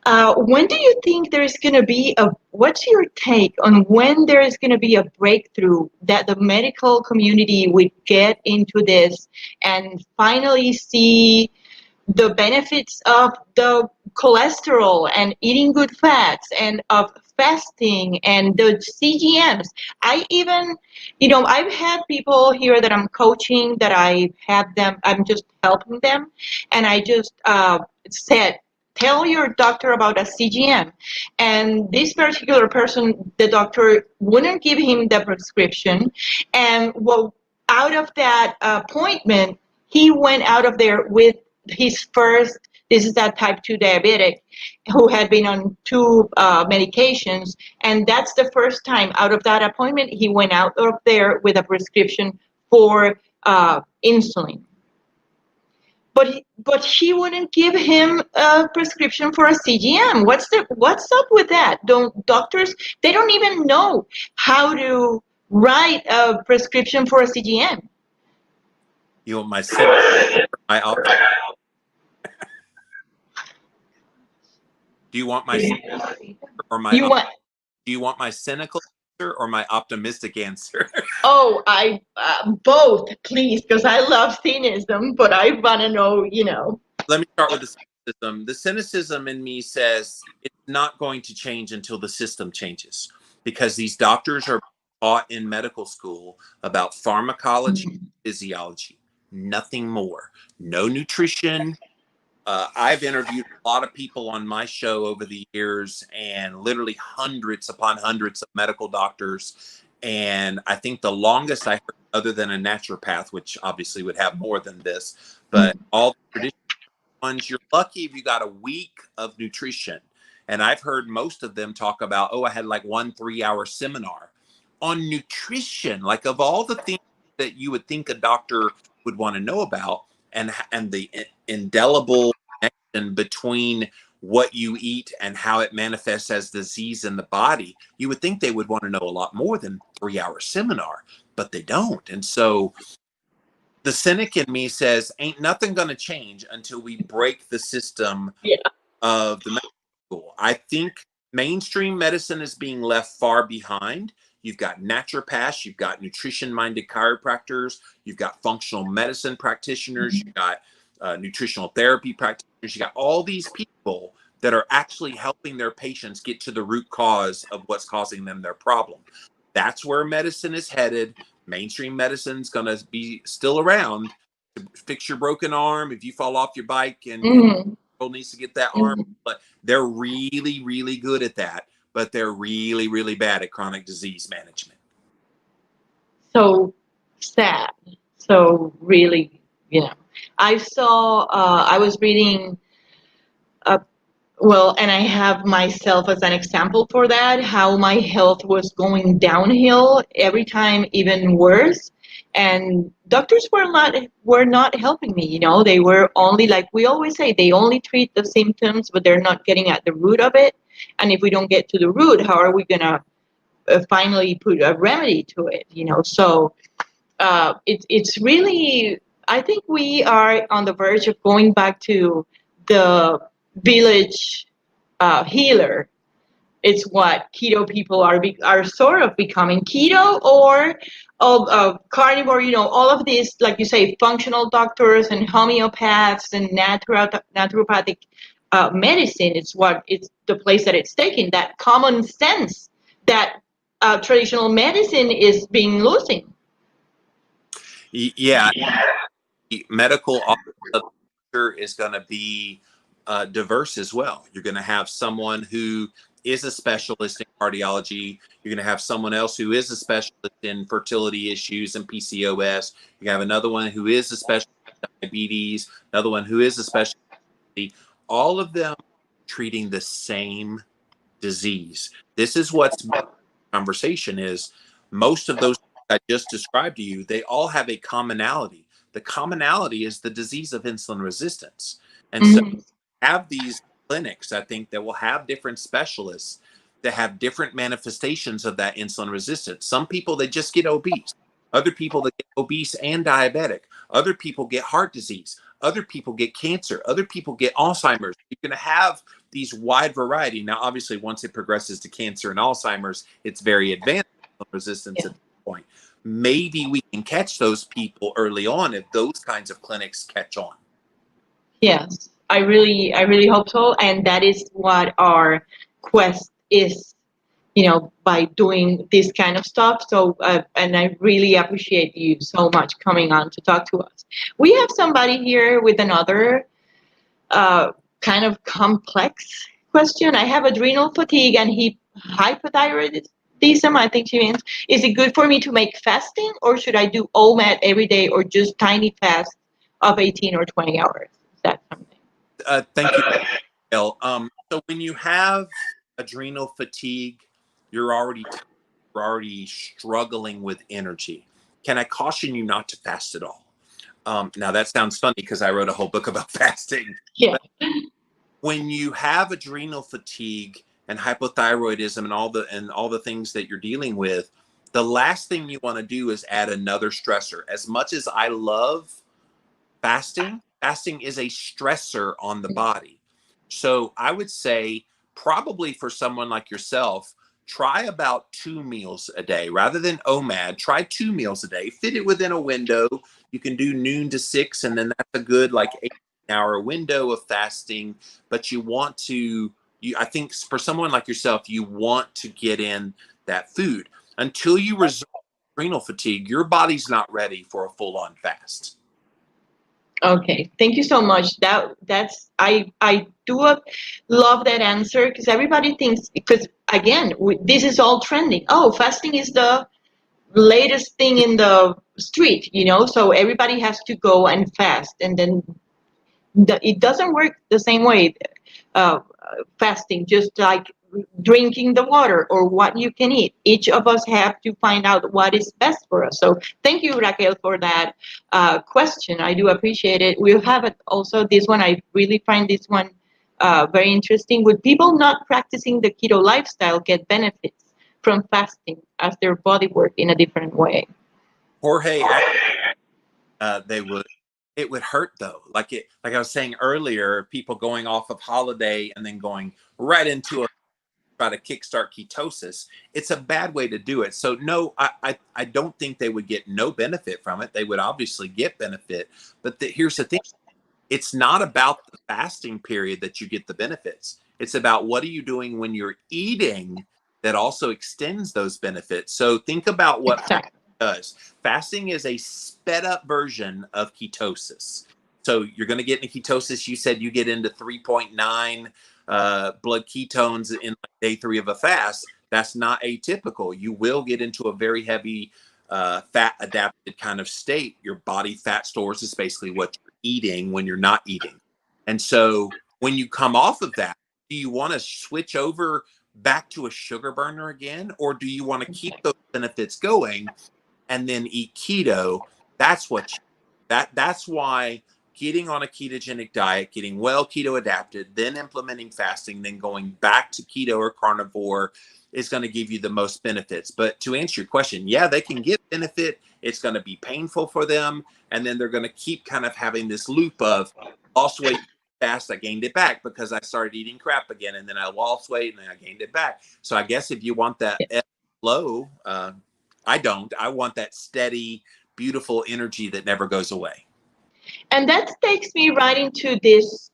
[SPEAKER 1] When do you think there's going to be what's your take on when there is going to be a breakthrough that the medical community would get into this and finally see the benefits of the cholesterol and eating good fats and of fasting and the CGMs? I've had people here that I'm coaching that I'm just helping them, and I just said, tell your doctor about a CGM. And this particular person, the doctor wouldn't give him the prescription. And out of that appointment, he went out of there with his first, this is that type 2 diabetic who had been on 2 medications. And that's the first time out of that appointment, he went out of there with a prescription for insulin. But she wouldn't give him a prescription for a CGM. What's up with that? Doctors, they don't even know how to write a prescription for a CGM.
[SPEAKER 2] You want my cynical my Do you want my or my do you want my cynical answer or my optimistic answer?
[SPEAKER 1] Oh, I both, please, because I love cynicism, but I want to know.
[SPEAKER 2] Let me start with the cynicism. The cynicism in me says it's not going to change until the system changes, because these doctors are taught in medical school about pharmacology, physiology, nothing more. No nutrition. I've interviewed a lot of people on my show over the years, and literally hundreds upon hundreds of medical doctors. And I think the longest I heard, other than a naturopath, which obviously would have more than this, but all the traditional ones, you're lucky if you got a week of nutrition. And I've heard most of them talk about, I had like 1 3-hour seminar on nutrition, like of all the things that you would think a doctor would want to know about, and the indelible connection between what you eat and how it manifests as disease in the body. You would think they would want to know a lot more than 3-hour seminar, but they don't. And so the cynic in me says, ain't nothing going to change until we break the system of the medical school. I think mainstream medicine is being left far behind. You've got naturopaths, you've got nutrition-minded chiropractors, you've got functional medicine practitioners, you've got nutritional therapy practitioners, you got all these people that are actually helping their patients get to the root cause of what's causing them their problem. That's where medicine is headed. Mainstream medicine's going to be still around to fix your broken arm. If you fall off your bike and needs to get that arm, but they're really, really good at that. But they're really, really bad at chronic disease management.
[SPEAKER 1] So sad. So really You know, I saw, I was reading, uh, well, and I have myself as an example for that, how my health was going downhill every time, even worse. And doctors were not helping me, you know, they were only, like we always say, they only treat the symptoms, but they're not getting at the root of it. And if we don't get to the root, how are we gonna finally put a remedy to it, you know? So it's really, I think we are on the verge of going back to the village healer. It's what keto people are sort of becoming. Keto or carnivore, you know, all of these, like you say, functional doctors and homeopaths and naturopathic medicine. It's the place that it's taking. That common sense that traditional medicine is being losing.
[SPEAKER 2] Yeah, the medical office of the future is going to be diverse as well. You're going to have someone who is a specialist in cardiology. You're going to have someone else who is a specialist in fertility issues and PCOS. You have another one who is a specialist in diabetes, another one who is a specialist. All of them treating the same disease. This is what's conversation is most of those I just described to you, they all have a commonality. The commonality is the disease of insulin resistance. And so
[SPEAKER 1] Mhm.
[SPEAKER 2] have these clinics, I think, that will have different specialists that have different manifestations of that insulin resistance. Some people, they just get obese. Other people that get obese and diabetic. Other people get heart disease. Other people get cancer. Other people get Alzheimer's. You're going to have these wide variety. Now, obviously, once it progresses to cancer and Alzheimer's, it's very advanced resistance
[SPEAKER 1] Yeah.
[SPEAKER 2] at that point. Maybe we can catch those people early on if those kinds of clinics catch on.
[SPEAKER 1] Yes, I really hope so, and that is what our quest is, you know, by doing this kind of stuff. So, and I really appreciate you so much coming on to talk to us. We have somebody here with another uh, kind of complex question. I have adrenal fatigue and hypothyroidism. I think she means, is it good for me to make fasting, or should I do OMAD every day, or just tiny fast of 18 or 20 hours? Is that something?
[SPEAKER 2] Thank you, Gail. So when you have adrenal fatigue, you're already you're already struggling with energy. Can I caution you not to fast at all? Now that sounds funny because I wrote a whole book about fasting.
[SPEAKER 1] Yeah.
[SPEAKER 2] But when you have adrenal fatigue and hypothyroidism and all the things that you're dealing with, the last thing you want to do is add another stressor. As much as I love fasting, fasting is a stressor on the body. So I would say probably for someone like yourself, try about 2 meals a day rather than OMAD. Try 2 meals a day. Fit it within a window. You can do noon to 6, and then that's a good like 8-hour window of fasting. But you want to, I think for someone like yourself, you want to get in that food until you resolve adrenal fatigue. Your body's not ready for a full-on fast.
[SPEAKER 1] Okay, thank you so much. That's I do love that answer, because everybody thinks, because again, this is all trending. Oh, fasting is the latest thing in the street, you know. So everybody has to go and fast, and then it doesn't work the same way. Uh, Fasting, just like drinking the water or what you can eat. Each of us have to find out what is best for us. So thank you, Raquel, for that question. I do appreciate it. We'll have it also this one. I really find this one very interesting. Would people not practicing the keto lifestyle get benefits from fasting as their body work in a different way?
[SPEAKER 2] Jorge, they would. It would hurt though. Like I was saying earlier, people going off of holiday and then going right into a try to kickstart ketosis. It's a bad way to do it. So no, I don't think they would get no benefit from it. They would obviously get benefit, but here's the thing: it's not about the fasting period that you get the benefits. It's about what are you doing when you're eating that also extends those benefits. So think about what
[SPEAKER 1] Exactly.
[SPEAKER 2] does. Fasting is a sped up version of ketosis. So you're going to get into ketosis. You said you get into 3.9 blood ketones in day 3 of a fast. That's not atypical. You will get into a very heavy fat adapted kind of state, your body fat stores is basically what you're eating when you're not eating. And so when you come off of that, do you want to switch over back to a sugar burner again, or do you want to keep those benefits going and then eat keto? That's what that's why getting on a ketogenic diet, getting well keto adapted, then implementing fasting, then going back to keto or carnivore is going to give you the most benefits. But to answer your question, yeah, they can get benefit. It's going to be painful for them. And then they're going to keep kind of having this loop of lost weight fast, I gained it back because I started eating crap again. And then I lost weight and then I gained it back. So I guess if you want that low, I don't. I want that steady, beautiful energy that never goes away.
[SPEAKER 1] And that takes me right into this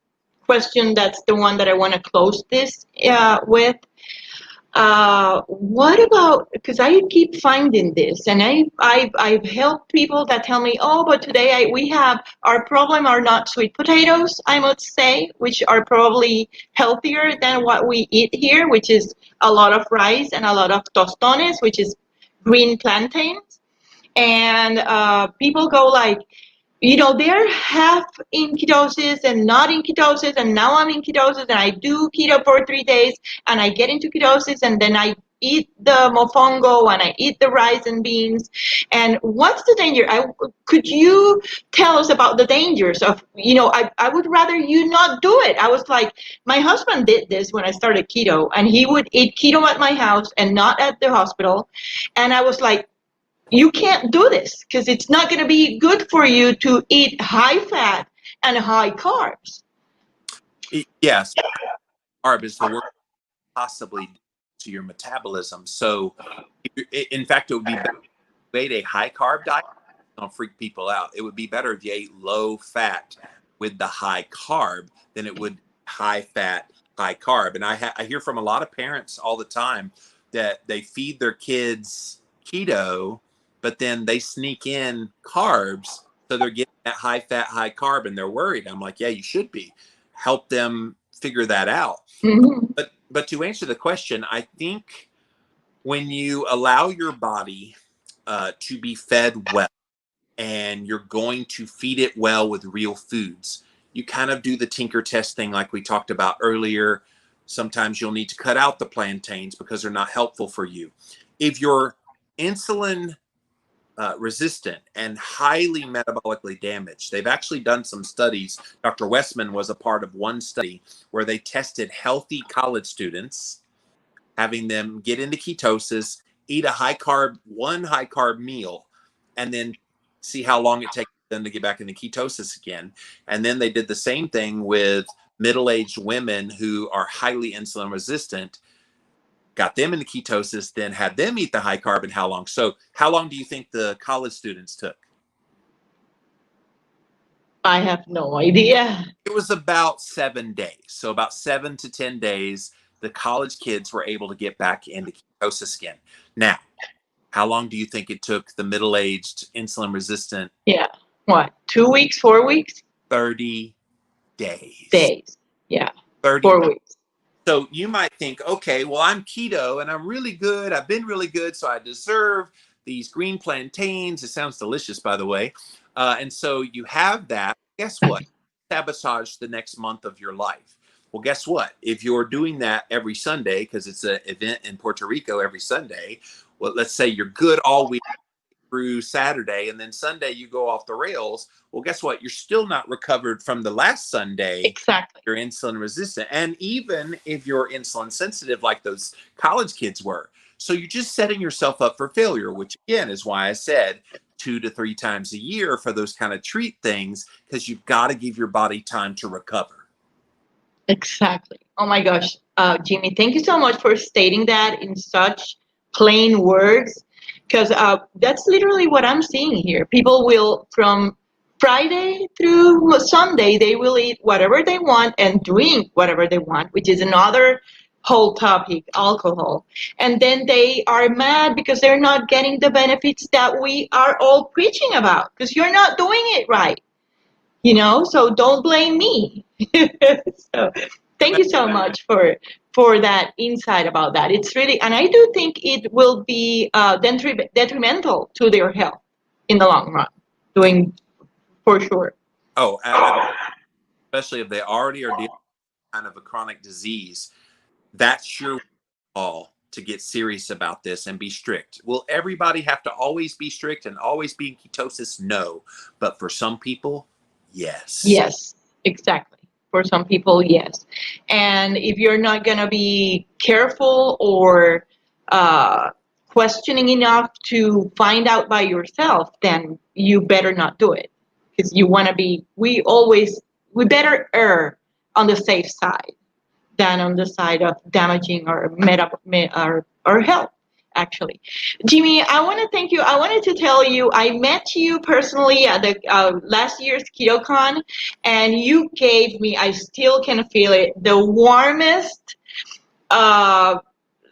[SPEAKER 1] question. That's the one that I want to close this with. What about, because I keep finding this, and I've helped people that tell me, oh, but today we have, our problem are not sweet potatoes, I must say, which are probably healthier than what we eat here, which is a lot of rice and a lot of tostones, which is green plantains. And people go like, they're half in ketosis and not in ketosis, and now I'm in ketosis, and I do keto for 3 days, and I get into ketosis, and then I eat the mofongo, and I eat the rice and beans. And what's the danger? Could you tell us about the dangers of, I would rather you not do it. I was like, my husband did this when I started keto, and he would eat keto at my house and not at the hospital. And I was like, you can't do this because it's not going to be good for you to eat high fat and high carbs.
[SPEAKER 2] Yes, carb is the worst possibly to your metabolism. So, in fact, it would be better if you ate a high carb diet. Don't freak people out. It would be better if you ate low fat with the high carb than it would high fat, high carb. And I hear from a lot of parents all the time that they feed their kids keto, but then they sneak in carbs. So they're getting that high fat, high carb, and they're worried. I'm like, yeah, you should be. Help them figure that out.
[SPEAKER 1] Mm-hmm.
[SPEAKER 2] But to answer the question, I think when you allow your body to be fed well, and you're going to feed it well with real foods, you kind of do the tinker test thing like we talked about earlier. Sometimes you'll need to cut out the plantains because they're not helpful for you. If you're insulin resistant and highly metabolically damaged, they've actually done some studies. Dr. Westman was a part of one study where they tested healthy college students, having them get into ketosis, eat one high carb meal, and then see how long it takes them to get back into ketosis again. And then they did the same thing with middle-aged women who are highly insulin resistant, got them into ketosis, then had them eat the high carb, and how long. So how long do you think the college students took?
[SPEAKER 1] I have no idea.
[SPEAKER 2] It was about 7 days. So about 7 to 10 days, the college kids were able to get back into ketosis again. Now, how long do you think it took the middle-aged, insulin-resistant?
[SPEAKER 1] Yeah. What? 2 weeks, 4 weeks?
[SPEAKER 2] 30 days.
[SPEAKER 1] Days. Yeah.
[SPEAKER 2] 30
[SPEAKER 1] 4
[SPEAKER 2] days.
[SPEAKER 1] weeks.
[SPEAKER 2] So you might think, okay, well, I'm keto and I'm really good. I've been really good, so I deserve these green plantains. It sounds delicious, by the way. And so you have that. Guess what? Sabotage the next month of your life. Well, guess what? If you're doing that every Sunday, because it's an event in Puerto Rico every Sunday, well, let's say you're good all week through Saturday, and then Sunday you go off the rails. Well, guess what? You're still not recovered from the last Sunday.
[SPEAKER 1] Exactly.
[SPEAKER 2] You're insulin resistant. And even if you're insulin sensitive, like those college kids were. So you're just setting yourself up for failure, which again is why I said 2 to 3 times a year for those kind of treat things, because you've got to give your body time to recover.
[SPEAKER 1] Exactly. Oh my gosh. Jimmy, thank you so much for stating that in such plain words, because that's literally what I'm seeing here. People will, from Friday through Sunday, they will eat whatever they want and drink whatever they want, which is another whole topic, alcohol. And then they are mad because they're not getting the benefits that we are all preaching about, because you're not doing it right. So don't blame me. So thank you so much for for that insight about that. It's really, and I do think it will be detrimental to their health in the long run, doing for sure.
[SPEAKER 2] Oh, especially if they already are dealing with kind of a chronic disease, that's sure all to get serious about this and be strict. Will everybody have to always be strict and always be in ketosis? No. But for some people, yes.
[SPEAKER 1] Yes, exactly. For some people, yes. And if you're not going to be careful or questioning enough to find out by yourself, then you better not do it. Because you want to be, we better err on the safe side than on the side of damaging our health, actually. Jimmy, I want to thank you. I wanted to tell you, I met you personally at the last year's KetoCon, and you gave me, I still can feel it, the warmest,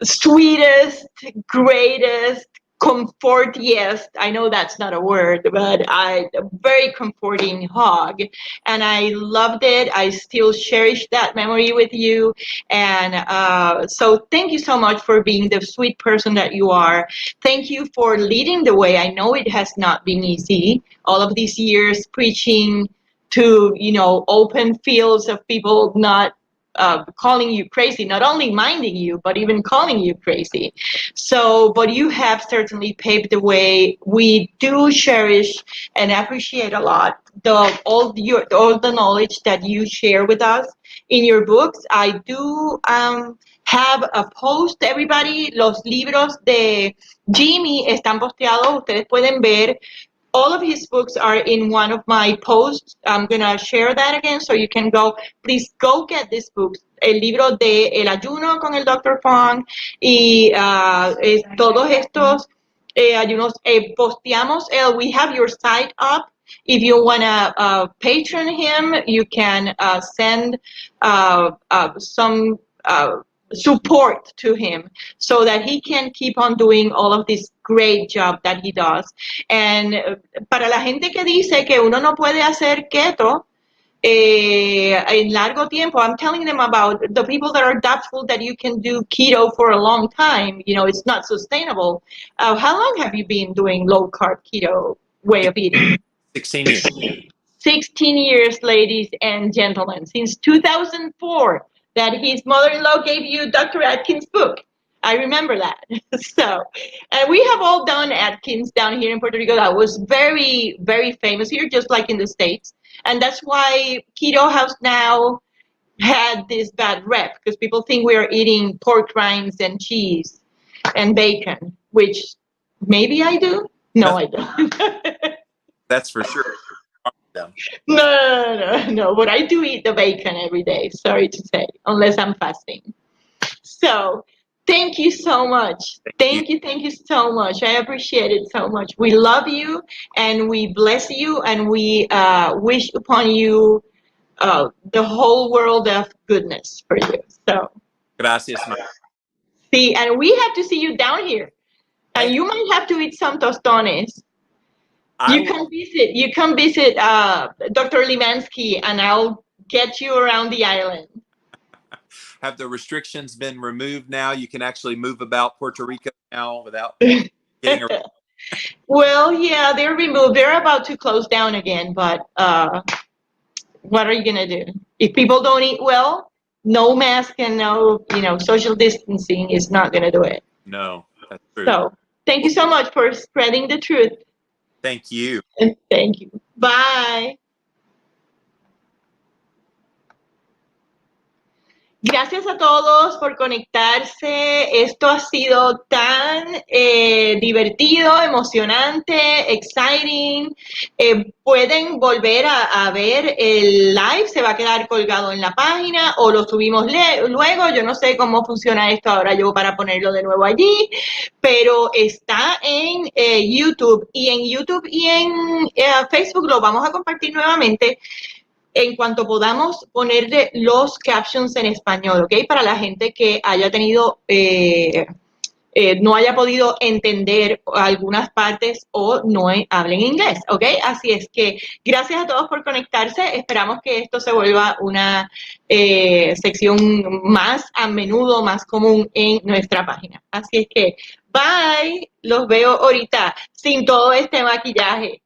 [SPEAKER 1] sweetest, greatest, comfortiest, I know that's not a word, but a very comforting hug. And I loved it. I still cherish that memory with you. And so thank you so much for being the sweet person that you are. Thank you for leading the way. I know it has not been easy. All of these years preaching to, open fields of people not calling you crazy, not only minding you, but even calling you crazy. So, but you have certainly paved the way. We do cherish and appreciate a lot all the knowledge that you share with us in your books. I do have a post, everybody. Los libros de Jimmy están posteados. Ustedes pueden ver. All of his books are in one of my posts. I'm going to share that again so you can go. Please go get this book. El libro de El ayuno con el Dr. Fong y todos estos ayunos. Posteamos. We have your site up. If you want to patron him, you can send some support to him so that he can keep on doing all of this great job that he does. And para la gente que dice que uno no puede hacer keto en largo tiempo, I'm telling them about the people that are doubtful that you can do keto for a long time. It's not sustainable. How long have you been doing low-carb keto way of eating?
[SPEAKER 2] 16 years.
[SPEAKER 1] 16 years, ladies and gentlemen, since 2004 that his mother-in-law gave you Dr. Atkins' book. I remember that. So, and we have all done Atkins down here in Puerto Rico. That was very, very famous here, just like in the States. And that's why keto has now had this bad rep, because people think we are eating pork rinds and cheese and bacon, which maybe I do. No, I don't.
[SPEAKER 2] That's for sure.
[SPEAKER 1] No. But I do eat the bacon every day, sorry to say, unless I'm fasting. So thank you so much. Thank you so much. I appreciate it so much. We love you, and we bless you, and we wish upon you the whole world of goodness for you. So
[SPEAKER 2] Gracias.
[SPEAKER 1] see, and we have to see you down here, and you might have to eat some tostones. You can visit Dr. Limansky, and I'll get you around the island.
[SPEAKER 2] Have the restrictions been removed now? You can actually move about Puerto Rico now without getting around.
[SPEAKER 1] Well, yeah, they're removed. They're about to close down again, but what are you going to do? If people don't eat well, no mask and no, social distancing is not going to do it.
[SPEAKER 2] No, that's true.
[SPEAKER 1] So thank you so much for spreading the truth.
[SPEAKER 2] Thank you.
[SPEAKER 1] Thank you. Bye. Gracias a todos por conectarse. Esto ha sido tan divertido, emocionante, exciting. Pueden volver a ver el live, se va a quedar colgado en la página o lo subimos luego. Yo no sé cómo funciona esto ahora yo para ponerlo de nuevo allí, pero está en YouTube y en Facebook lo vamos a compartir nuevamente. En cuanto podamos ponerle los captions en español, ¿ok? Para la gente que haya tenido no haya podido entender algunas partes o no hablen inglés, ¿ok? Así es que gracias a todos por conectarse. Esperamos que esto se vuelva una sección más a menudo, más común en nuestra página. Así es que, bye. Los veo ahorita sin todo este maquillaje.